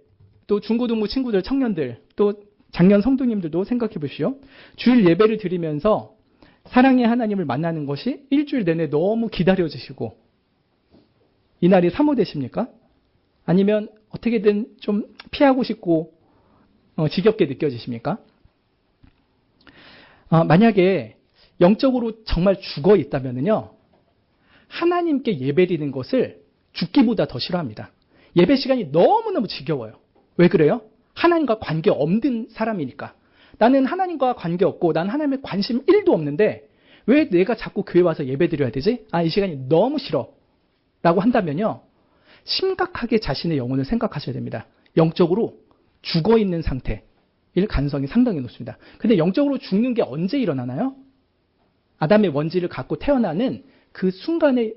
또 중고등부 친구들, 청년들, 또 작년 성도님들도 생각해 보시오. 주일 예배를 드리면서 사랑의 하나님을 만나는 것이 일주일 내내 너무 기다려지시고 이날이 사모되십니까? 아니면 어떻게든 좀 피하고 싶고 지겹게 느껴지십니까? 만약에 영적으로 정말 죽어 있다면요, 하나님께 예배드리는 것을 죽기보다 더 싫어합니다. 예배 시간이 너무너무 지겨워요. 왜 그래요? 하나님과 관계 없는 사람이니까. 나는 하나님과 관계 없고 난 하나님의 관심 1도 없는데 왜 내가 자꾸 교회 와서 예배 드려야 되지? 이 시간이 너무 싫어 라고 한다면요, 심각하게 자신의 영혼을 생각하셔야 됩니다. 영적으로 죽어있는 상태일 가능성이 상당히 높습니다. 근데 영적으로 죽는 게 언제 일어나나요? 아담의 원지를 갖고 태어나는 그 순간에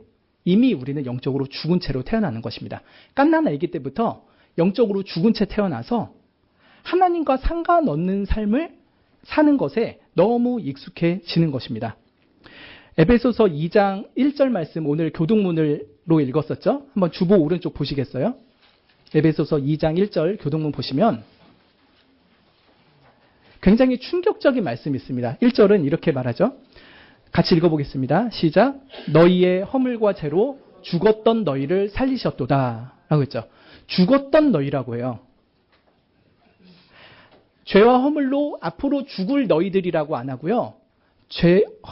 이미 우리는 영적으로 죽은 채로 태어나는 것입니다. 갓난 아기 때부터 영적으로 죽은 채 태어나서 하나님과 상관없는 삶을 사는 것에 너무 익숙해지는 것입니다. 에베소서 2장 1절 말씀 오늘 교동문으로 읽었었죠? 한번 주보 오른쪽 보시겠어요? 에베소서 2장 1절 교동문 보시면 굉장히 충격적인 말씀이 있습니다. 1절은 이렇게 말하죠. 같이 읽어보겠습니다. 시작. 너희의 허물과 죄로 죽었던 너희를 살리셨도다 라고 했죠. 죽었던 너희라고 해요. 죄와 허물로 앞으로 죽을 너희들이라고 안 하고요.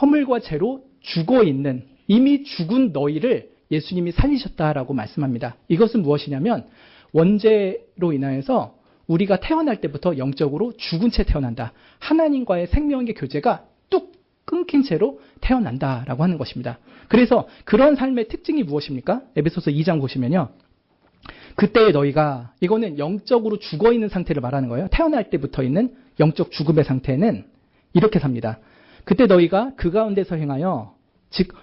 허물과 죄로 죽어있는, 이미 죽은 너희를 예수님이 살리셨다라고 말씀합니다. 이것은 무엇이냐면 원죄로 인하여서 우리가 태어날 때부터 영적으로 죽은 채 태어난다. 하나님과의 생명의 교제가 뚝 끊긴 채로 태어난다라고 하는 것입니다. 그래서 그런 삶의 특징이 무엇입니까? 에베소서 2장 보시면요. 그때의 너희가, 이거는 영적으로 죽어있는 상태를 말하는 거예요. 태어날 때부터 있는 영적 죽음의 상태는 이렇게 삽니다. 그때 너희가 그 가운데서 행하여 즉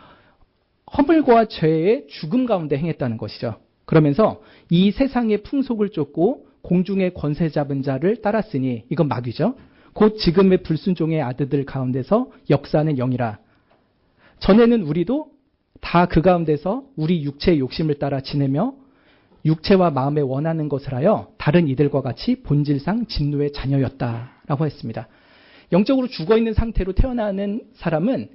허물과 죄의 죽음 가운데 행했다는 것이죠. 그러면서 이 세상의 풍속을 쫓고 공중의 권세 잡은 자를 따랐으니 이건 마귀죠. 곧 지금의 불순종의 아들들 가운데서 역사하는 영이라. 전에는 우리도 다 그 가운데서 우리 육체의 욕심을 따라 지내며 육체와 마음에 원하는 것을 하여 다른 이들과 같이 본질상 진노의 자녀였다라고 했습니다. 영적으로 죽어있는 상태로 태어나는 사람은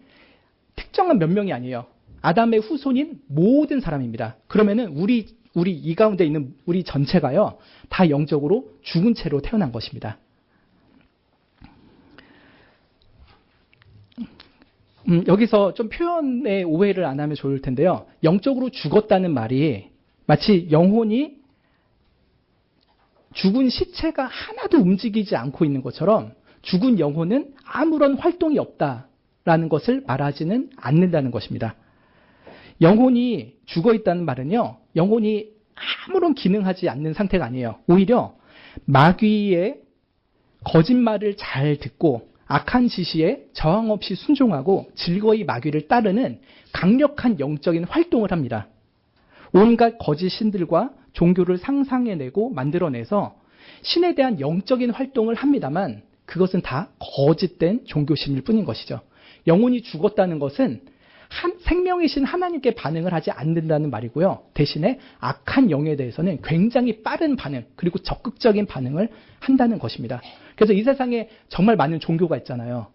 특정한 몇 명이 아니에요. 아담의 후손인 모든 사람입니다. 그러면은 우리 이 가운데 있는 우리 전체가요, 다 영적으로 죽은 채로 태어난 것입니다. 여기서 좀 표현의 오해를 안 하면 좋을 텐데요. 영적으로 죽었다는 말이 마치 영혼이 죽은 시체가 하나도 움직이지 않고 있는 것처럼 죽은 영혼은 아무런 활동이 없다라는 것을 말하지는 않는다는 것입니다. 영혼이 죽어 있다는 말은요, 영혼이 아무런 기능하지 않는 상태가 아니에요. 오히려 마귀의 거짓말을 잘 듣고 악한 지시에 저항 없이 순종하고 즐거이 마귀를 따르는 강력한 영적인 활동을 합니다. 온갖 거짓 신들과 종교를 상상해내고 만들어내서 신에 대한 영적인 활동을 합니다만 그것은 다 거짓된 종교심일 뿐인 것이죠. 영혼이 죽었다는 것은 생명이신 하나님께 반응을 하지 않는다는 말이고요. 대신에 악한 영에 대해서는 굉장히 빠른 반응, 그리고 적극적인 반응을 한다는 것입니다. 그래서 이 세상에 정말 많은 종교가 있잖아요.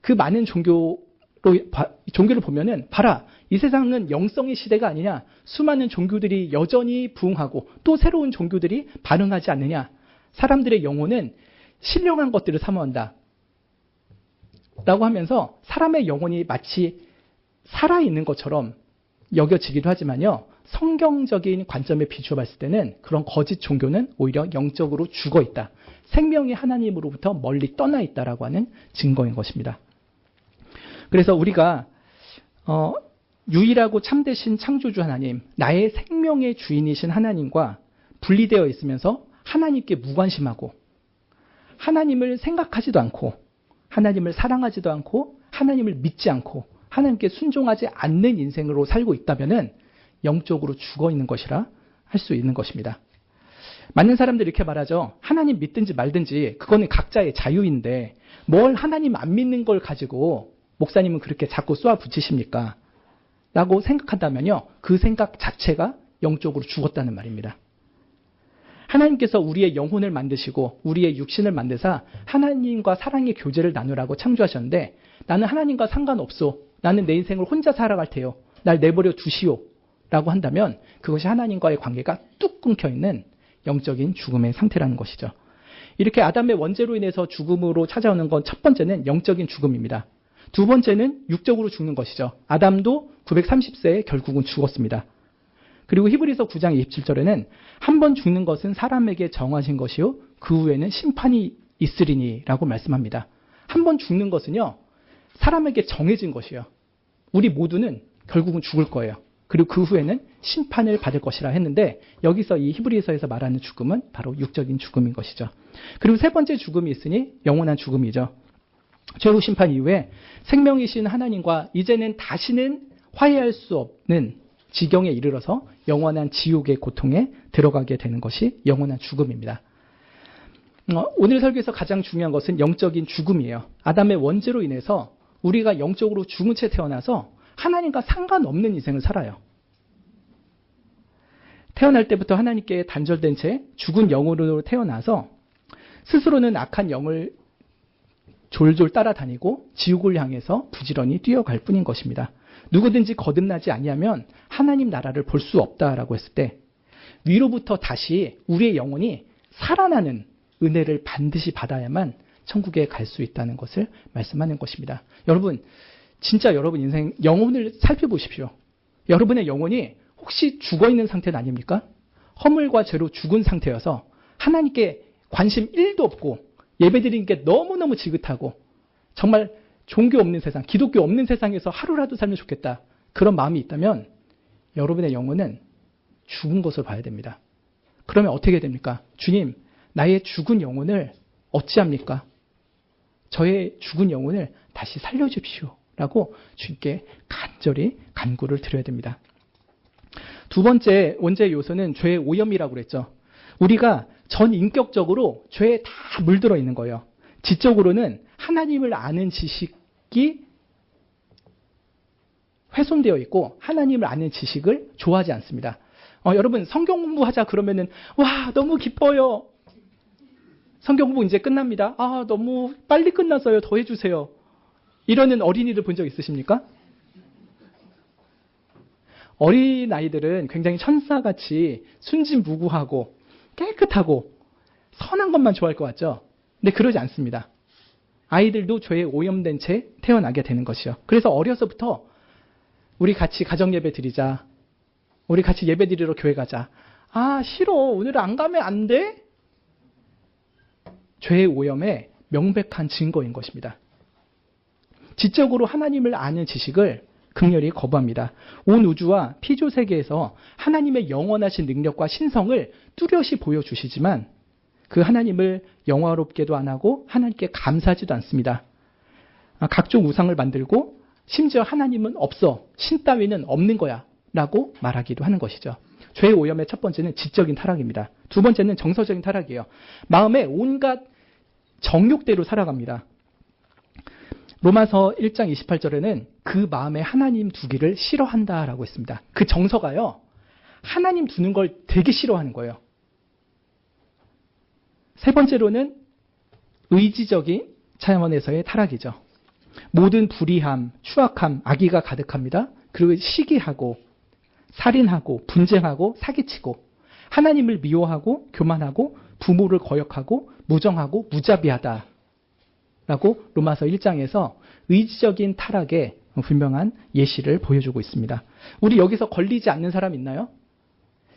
그 많은 종교를 보면은 봐라, 이 세상은 영성의 시대가 아니냐, 수많은 종교들이 여전히 부흥하고 또 새로운 종교들이 반응하지 않느냐, 사람들의 영혼은 신령한 것들을 사모한다 라고 하면서 사람의 영혼이 마치 살아있는 것처럼 여겨지기도 하지만요, 성경적인 관점에 비추어 봤을 때는 그런 거짓 종교는 오히려 영적으로 죽어 있다, 생명이 하나님으로부터 멀리 떠나 있다라고 하는 증거인 것입니다. 그래서 우리가 유일하고 참되신 창조주 하나님, 나의 생명의 주인이신 하나님과 분리되어 있으면서 하나님께 무관심하고 하나님을 생각하지도 않고 하나님을 사랑하지도 않고 하나님을 믿지 않고 하나님께 순종하지 않는 인생으로 살고 있다면은 영적으로 죽어 있는 것이라 할 수 있는 것입니다. 많은 사람들이 이렇게 말하죠. 하나님 믿든지 말든지 그거는 각자의 자유인데 뭘 하나님 안 믿는 걸 가지고 목사님은 그렇게 자꾸 쏘아 붙이십니까? 라고 생각한다면요, 그 생각 자체가 영적으로 죽었다는 말입니다. 하나님께서 우리의 영혼을 만드시고 우리의 육신을 만드사 하나님과 사랑의 교제를 나누라고 창조하셨는데 나는 하나님과 상관없소, 나는 내 인생을 혼자 살아갈 테요, 날 내버려 두시오 라고 한다면 그것이 하나님과의 관계가 뚝 끊겨있는 영적인 죽음의 상태라는 것이죠. 이렇게 아담의 원죄로 인해서 죽음으로 찾아오는 건 첫 번째는 영적인 죽음입니다. 두 번째는 육적으로 죽는 것이죠. 아담도 930세에 결국은 죽었습니다. 그리고 히브리서 9장 27절에는 한 번 죽는 것은 사람에게 정하신 것이요 그 후에는 심판이 있으리니 라고 말씀합니다. 한 번 죽는 것은요, 사람에게 정해진 것이에요. 우리 모두는 결국은 죽을 거예요. 그리고 그 후에는 심판을 받을 것이라 했는데 여기서 이 히브리서에서 말하는 죽음은 바로 육적인 죽음인 것이죠. 그리고 세 번째 죽음이 있으니 영원한 죽음이죠. 최후 심판 이후에 생명이신 하나님과 이제는 다시는 화해할 수 없는 지경에 이르러서 영원한 지옥의 고통에 들어가게 되는 것이 영원한 죽음입니다. 오늘 설교에서 가장 중요한 것은 영적인 죽음이에요. 아담의 원죄로 인해서 우리가 영적으로 죽은 채 태어나서 하나님과 상관없는 인생을 살아요. 태어날 때부터 하나님께 단절된 채 죽은 영으로 태어나서 스스로는 악한 영을 졸졸 따라다니고 지옥을 향해서 부지런히 뛰어갈 뿐인 것입니다. 누구든지 거듭나지 아니하면 하나님 나라를 볼 수 없다라고 했을 때 위로부터 다시 우리의 영혼이 살아나는 은혜를 반드시 받아야만 천국에 갈 수 있다는 것을 말씀하는 것입니다. 여러분, 진짜 여러분 인생 영혼을 살펴보십시오. 여러분의 영혼이 혹시 죽어있는 상태는 아닙니까? 허물과 죄로 죽은 상태여서 하나님께 관심 1도 없고 예배드리는 게 너무너무 지긋하고 정말 종교 없는 세상, 기독교 없는 세상에서 하루라도 살면 좋겠다, 그런 마음이 있다면 여러분의 영혼은 죽은 것을 봐야 됩니다. 그러면 어떻게 됩니까? 주님, 나의 죽은 영혼을 어찌합니까? 저의 죽은 영혼을 다시 살려주십시오 라고 주님께 간절히 간구를 드려야 됩니다. 두 번째 원죄의 요소는 죄의 오염이라고 그랬죠. 우리가 전인격적으로 죄에 다 물들어 있는 거예요. 지적으로는 하나님을 아는 지식이 훼손되어 있고 하나님을 아는 지식을 좋아하지 않습니다. 여러분 성경 공부하자 그러면은 와 너무 기뻐요. 성경 공부 이제 끝납니다. 아 너무 빨리 끝났어요. 더 해주세요. 이러는 어린이들 본 적 있으십니까? 어린아이들은 굉장히 천사같이 순진무구하고 깨끗하고 선한 것만 좋아할 것 같죠? 근데 그러지 않습니다. 아이들도 죄에 오염된 채 태어나게 되는 것이요. 그래서 어려서부터 우리 같이 가정예배 드리자. 우리 같이 예배 드리러 교회 가자. 아 싫어. 오늘 안 가면 안 돼? 죄의 오염의 명백한 증거인 것입니다. 지적으로 하나님을 아는 지식을 극렬히 거부합니다. 온 우주와 피조 세계에서 하나님의 영원하신 능력과 신성을 뚜렷이 보여주시지만 그 하나님을 영화롭게도 안 하고 하나님께 감사하지도 않습니다. 각종 우상을 만들고 심지어 하나님은 없어, 신 따위는 없는 거야 라고 말하기도 하는 것이죠. 죄의 오염의 첫 번째는 지적인 타락입니다. 두 번째는 정서적인 타락이에요. 마음에 온갖 정욕대로 살아갑니다. 로마서 1장 28절에는 그 마음에 하나님 두기를 싫어한다라고 했습니다. 그 정서가요. 하나님 두는 걸 되게 싫어하는 거예요. 세 번째로는 의지적인 차원에서의 타락이죠. 모든 불의함, 추악함, 악의가 가득합니다. 그리고 시기하고 살인하고 분쟁하고 사기치고 하나님을 미워하고 교만하고 부모를 거역하고 무정하고 무자비하다. 라고 로마서 1장에서 의지적인 타락의 분명한 예시를 보여주고 있습니다. 우리 여기서 걸리지 않는 사람 있나요?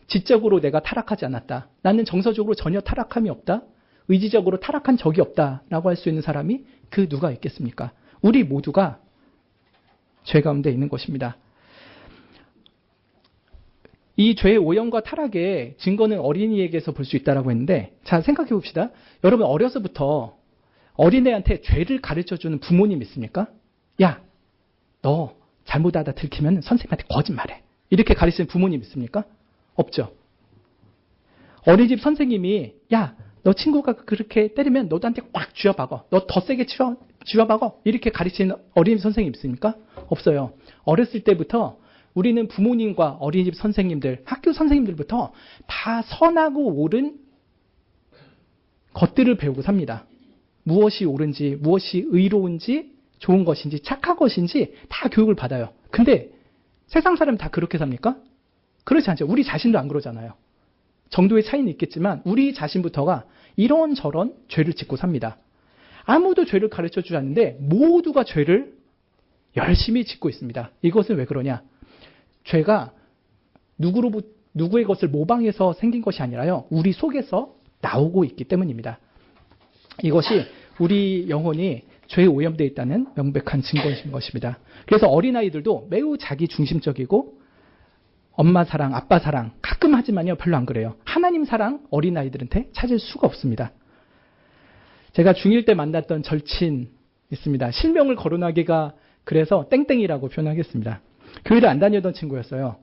지적으로 내가 타락하지 않았다. 나는 정서적으로 전혀 타락함이 없다. 의지적으로 타락한 적이 없다라고 할 수 있는 사람이 그 누가 있겠습니까? 우리 모두가 죄 가운데 있는 것입니다. 이 죄의 오염과 타락의 증거는 어린이에게서 볼 수 있다고 했는데 자 생각해 봅시다. 여러분 어려서부터 어린애한테 죄를 가르쳐주는 부모님 있습니까? 야, 너 잘못하다 들키면 선생님한테 거짓말해. 이렇게 가르치는 부모님 있습니까? 없죠. 어린이집 선생님이 야, 너 친구가 그렇게 때리면 너도 한테 꽉 쥐어박어. 너 더 세게 쥐어박어. 이렇게 가르치는 어린이집 선생님 있습니까? 없어요. 어렸을 때부터 우리는 부모님과 어린이집 선생님들, 학교 선생님들부터 다 선하고 옳은 것들을 배우고 삽니다. 무엇이 옳은지, 무엇이 의로운지, 좋은 것인지, 착한 것인지 다 교육을 받아요. 근데 세상 사람 다 그렇게 삽니까? 그렇지 않죠. 우리 자신도 안 그러잖아요. 정도의 차이는 있겠지만 우리 자신부터가 이런저런 죄를 짓고 삽니다. 아무도 죄를 가르쳐주지 않는데 모두가 죄를 열심히 짓고 있습니다. 이것은 왜 그러냐? 죄가 누구의 것을 모방해서 생긴 것이 아니라요. 우리 속에서 나오고 있기 때문입니다. 이것이 우리 영혼이 죄에 오염되어 있다는 명백한 증거인 것입니다. 그래서 어린아이들도 매우 자기 중심적이고 엄마 사랑, 아빠 사랑 가끔 하지만요. 별로 안 그래요. 하나님 사랑 어린아이들한테 찾을 수가 없습니다. 제가 중1 때 만났던 절친 있습니다. 실명을 거론하기가 그래서 땡땡이라고 표현하겠습니다. 교회를 안 다니던 친구였어요.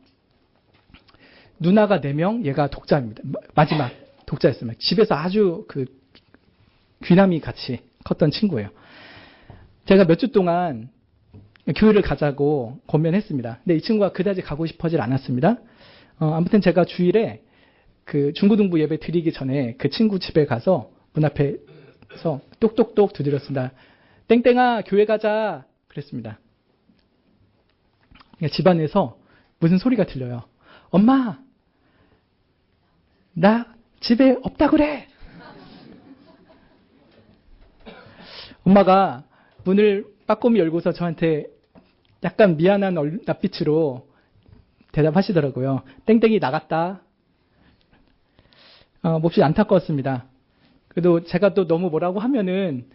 누나가 4명, 얘가 독자입니다. 마지막 독자였습니다. 집에서 아주 귀남이 같이 컸던 친구예요. 제가 몇 주 동안 교회를 가자고 권면했습니다. 근데 이 친구가 그다지 가고 싶어질 않았습니다. 아무튼 제가 주일에 중고등부 예배 드리기 전에 그 친구 집에 가서 문 앞에서 똑똑똑 두드렸습니다. 땡땡아 교회 가자 그랬습니다. 집안에서 무슨 소리가 들려요. 엄마 나 집에 없다 그래. 엄마가 문을 빠꼼히 열고서 저한테 약간 미안한 낯빛으로 대답하시더라고요. 땡땡이 나갔다. 몹시 안타까웠습니다. 그래도 제가 또 너무 뭐라고 하면은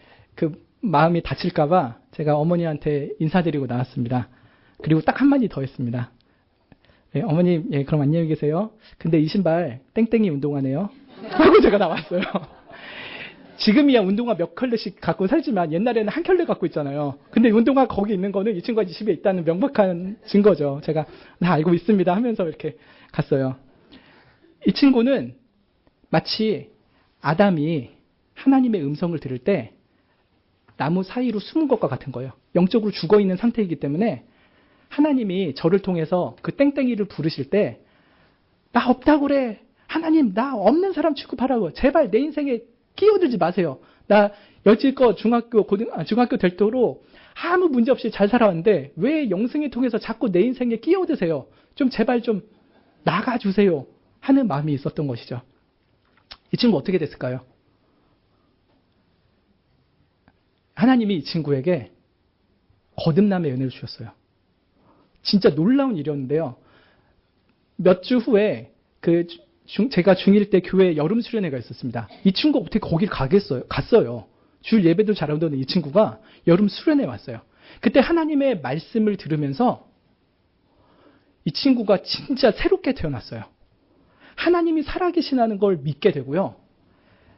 마음이 다칠까봐 제가 어머니한테 인사드리고 나왔습니다. 그리고 딱 한마디 더 했습니다. 네, 어머님, 예, 그럼 안녕히 계세요. 근데 이 신발 땡땡이 운동화네요. 하고 제가 나왔어요. 지금이야 운동화 몇 켤레씩 갖고 살지만 옛날에는 한 켤레 갖고 있잖아요. 근데 운동화 거기 있는 거는 이 친구가 집에 있다는 명백한 증거죠. 제가 다 알고 있습니다 하면서 이렇게 갔어요. 이 친구는 마치 아담이 하나님의 음성을 들을 때 나무 사이로 숨은 것과 같은 거예요. 영적으로 죽어있는 상태이기 때문에 하나님이 저를 통해서 그 땡땡이를 부르실 때 나 없다고 그래. 하나님 나 없는 사람 취급하라고. 제발 내 인생에 끼어들지 마세요. 나 여지껏 중학교 될 때로 아무 문제 없이 잘 살아왔는데 왜 영생을 통해서 자꾸 내 인생에 끼어드세요. 좀 제발 좀 나가주세요 하는 마음이 있었던 것이죠. 이 친구 어떻게 됐을까요? 하나님이 이 친구에게 거듭남의 은혜를 주셨어요. 진짜 놀라운 일이었는데요. 몇 주 후에 제가 중1 때 교회 여름 수련회가 있었습니다. 이 친구가 어떻게 거길 갔어요. 주일 예배도 잘하던 이 친구가 여름 수련회 왔어요. 그때 하나님의 말씀을 들으면서 이 친구가 진짜 새롭게 태어났어요. 하나님이 살아계시다는 걸 믿게 되고요.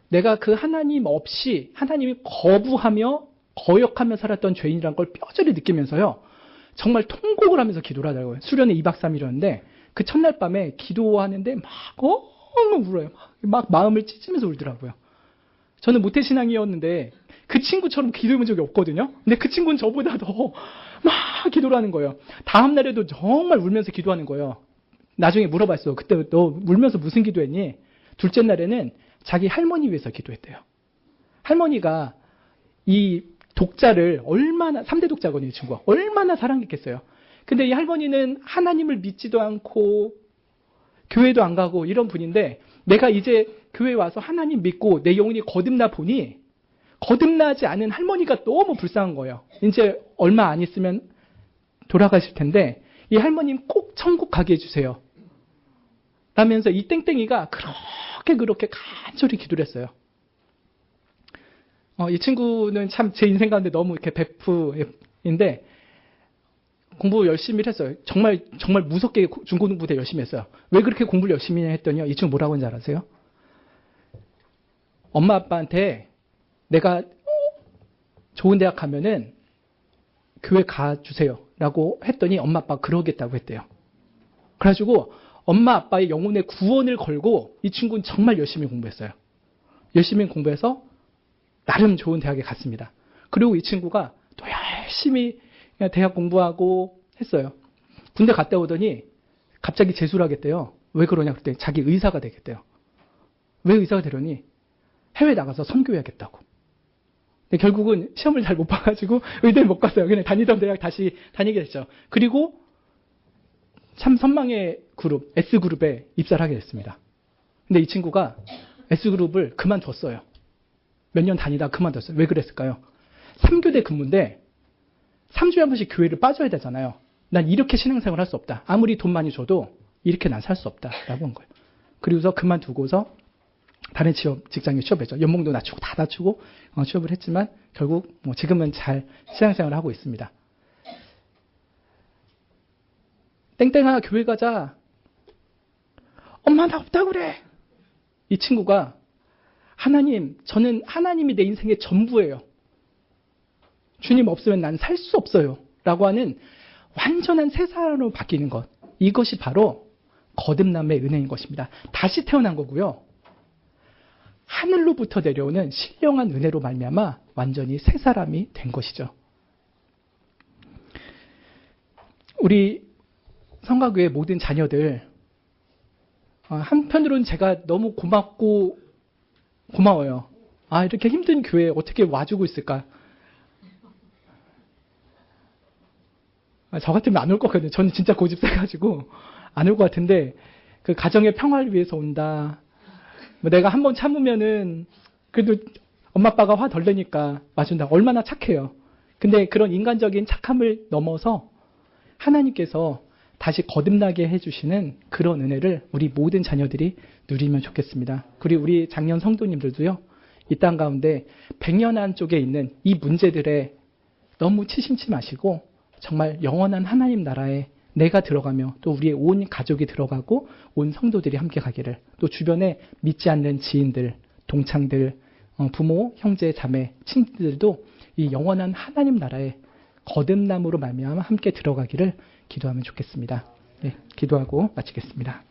내가 그 하나님 없이 하나님이 거부하며 거역하며 살았던 죄인이라는 걸 뼈저리 느끼면서요. 정말 통곡을 하면서 기도를 하더라고요. 수련회 2박 3일이었는데 그 첫날 밤에 기도하는데 막 엉엉 울어요. 막 마음을 찢으면서 울더라고요. 저는 모태신앙이었는데 그 친구처럼 기도해본 적이 없거든요. 근데 그 친구는 저보다 더 막 기도를 하는 거예요. 다음 날에도 정말 울면서 기도하는 거예요. 나중에 물어봤어요. 그때 너 울면서 무슨 기도했니? 둘째 날에는 자기 할머니 위해서 기도했대요. 할머니가 이 독자를 얼마나, 3대 독자거든요, 이 친구가. 얼마나 사랑했겠어요. 근데 이 할머니는 하나님을 믿지도 않고 교회도 안 가고 이런 분인데 내가 이제 교회에 와서 하나님 믿고 내 영혼이 거듭나 보니 거듭나지 않은 할머니가 너무 불쌍한 거예요. 이제 얼마 안 있으면 돌아가실 텐데 이 할머님 꼭 천국 가게 해주세요. 라면서 이 땡땡이가 그렇게 간절히 기도를 했어요. 이 친구는 참 제 인생 가운데 너무 이렇게 베프인데 공부 열심히 했어요. 정말 무섭게 중고등부 때 열심히 했어요. 왜 그렇게 공부를 열심히 했더니요. 이 친구 뭐라고 하는지 알아세요? 엄마 아빠한테 내가 좋은 대학 가면은 교회 가주세요 라고 했더니 엄마 아빠가 그러겠다고 했대요. 그래가지고 엄마 아빠의 영혼의 구원을 걸고 이 친구는 정말 열심히 공부했어요. 열심히 공부해서 나름 좋은 대학에 갔습니다. 그리고 이 친구가 또 열심히 대학 공부하고 했어요. 군대 갔다 오더니 갑자기 재수를 하겠대요. 왜 그러냐 그랬더니 자기 의사가 되겠대요. 왜 의사가 되려니 해외 나가서 선교해야겠다고. 근데 결국은 시험을 잘 못 봐가지고 의대를 못 갔어요. 그냥 다니던 대학 다시 다니게 됐죠. 그리고 참 선망의 그룹, S그룹에 입사를 하게 됐습니다. 근데 이 친구가 S그룹을 그만뒀어요. 몇 년 다니다 그만뒀어요. 왜 그랬을까요? 3교대 근무인데 3주에 한 번씩 교회를 빠져야 되잖아요. 난 이렇게 신앙생활 할 수 없다. 아무리 돈 많이 줘도 이렇게 난 살 수 없다. 라고 한 거예요. 그리고서 그만두고서 다른 직장에 취업했죠. 연봉도 낮추고 다 낮추고 취업을 했지만 결국 지금은 잘 신앙생활을 하고 있습니다. 땡땡아 교회 가자. 엄마 나 없다고 그래. 이 친구가 저는 하나님이 내 인생의 전부예요. 주님 없으면 난 살 수 없어요. 라고 하는 완전한 새 사람으로 바뀌는 것. 이것이 바로 거듭남의 은혜인 것입니다. 다시 태어난 거고요. 하늘로부터 내려오는 신령한 은혜로 말미암아 완전히 새 사람이 된 것이죠. 우리 성가교회 모든 자녀들 한편으로는 제가 너무 고마워요. 이렇게 힘든 교회에 어떻게 와주고 있을까? 저 같으면 안 올 것 같거든요. 저는 진짜 고집세가지고 안 올 것 같은데 그 가정의 평화를 위해서 온다. 내가 한번 참으면은 그래도 엄마 아빠가 화 덜 내니까 와준다. 얼마나 착해요. 근데 그런 인간적인 착함을 넘어서 하나님께서 다시 거듭나게 해주시는 그런 은혜를 우리 모든 자녀들이 누리면 좋겠습니다. 그리고 우리 장년 성도님들도요. 이 땅 가운데 백년한 쪽에 있는 이 문제들에 너무 치심치 마시고 정말 영원한 하나님 나라에 내가 들어가며 또 우리의 온 가족이 들어가고 온 성도들이 함께 가기를 또 주변에 믿지 않는 지인들, 동창들, 부모, 형제, 자매, 친구들도 이 영원한 하나님 나라에 거듭남으로 말미암아 함께 들어가기를 기도하면 좋겠습니다. 네, 기도하고 마치겠습니다.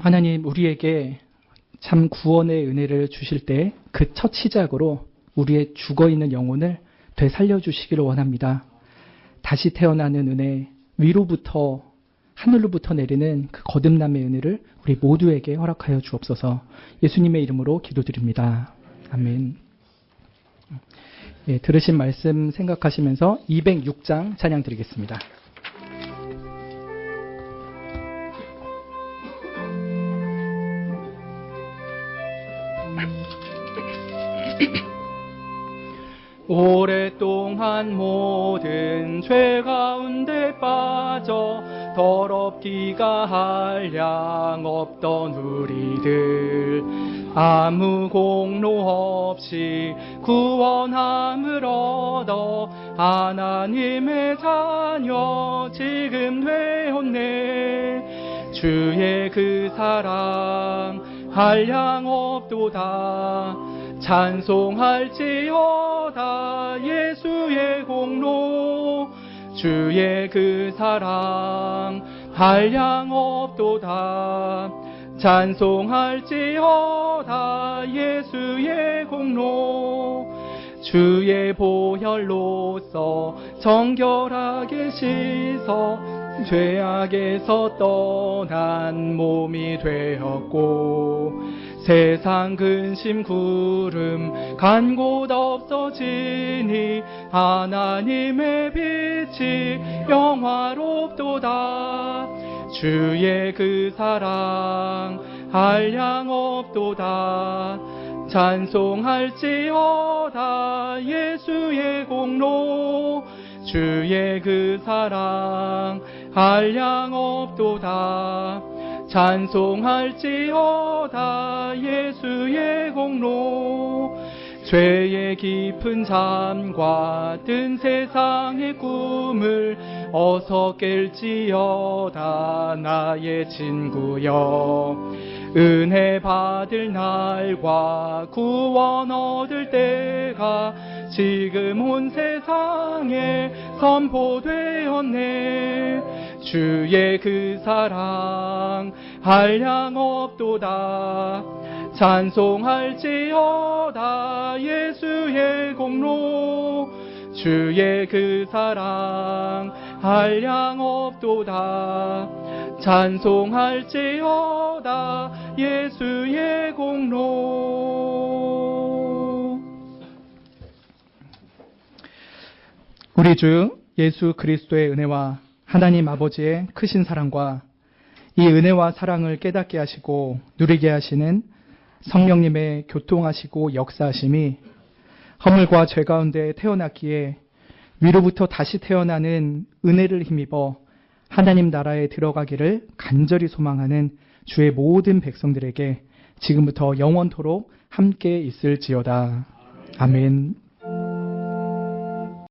하나님, 우리에게 참 구원의 은혜를 주실 때 그 첫 시작으로 우리의 죽어있는 영혼을 되살려 주시기를 원합니다. 다시 태어나는 은혜, 위로부터 하늘로부터 내리는 그 거듭남의 은혜를 우리 모두에게 허락하여 주옵소서. 예수님의 이름으로 기도드립니다. 아멘. 예, 들으신 말씀 생각하시면서 206장 찬양 드리겠습니다. 오랫동안 모든 죄 가운데 빠져 더럽기가 한량 없던 우리들, 아무 공로 없이 구원함을 얻어 하나님의 자녀 지금 되었네. 주의 그 사랑 한량 없도다. 찬송할지어다 예수의 공로. 주의 그 사랑 한량 없도다. 찬송할지어다 예수의 공로. 주의 보혈로서 정결하게 씻어 죄악에서 떠난 몸이 되었고, 세상 근심 구름 간 곳 없어지니 하나님의 빛이 영화롭도다. 주의 그 사랑 한량 없도다. 찬송할지어다 예수의 공로. 주의 그 사랑 한량 없도다. 찬송할지어다 예수의 공로. 죄의 깊은 잠과 든 세상의 꿈을 어서 깰지어다 나의 친구여. 은혜 받을 날과 구원 얻을 때가 지금 온 세상에 선포되었네. 주의 그 사랑 한량 없도다. 찬송할지어다 예수의 공로. 주의 그 사랑 한량 없도다. 찬송할지어다 예수의 공로. 우리 주 예수 그리스도의 은혜와 하나님 아버지의 크신 사랑과 이 은혜와 사랑을 깨닫게 하시고 누리게 하시는 성령님의 교통하시고 역사하심이 허물과 죄 가운데 태어났기에 위로부터 다시 태어나는 은혜를 힘입어 하나님 나라에 들어가기를 간절히 소망하는 주의 모든 백성들에게 지금부터 영원토록 함께 있을지어다. 아멘.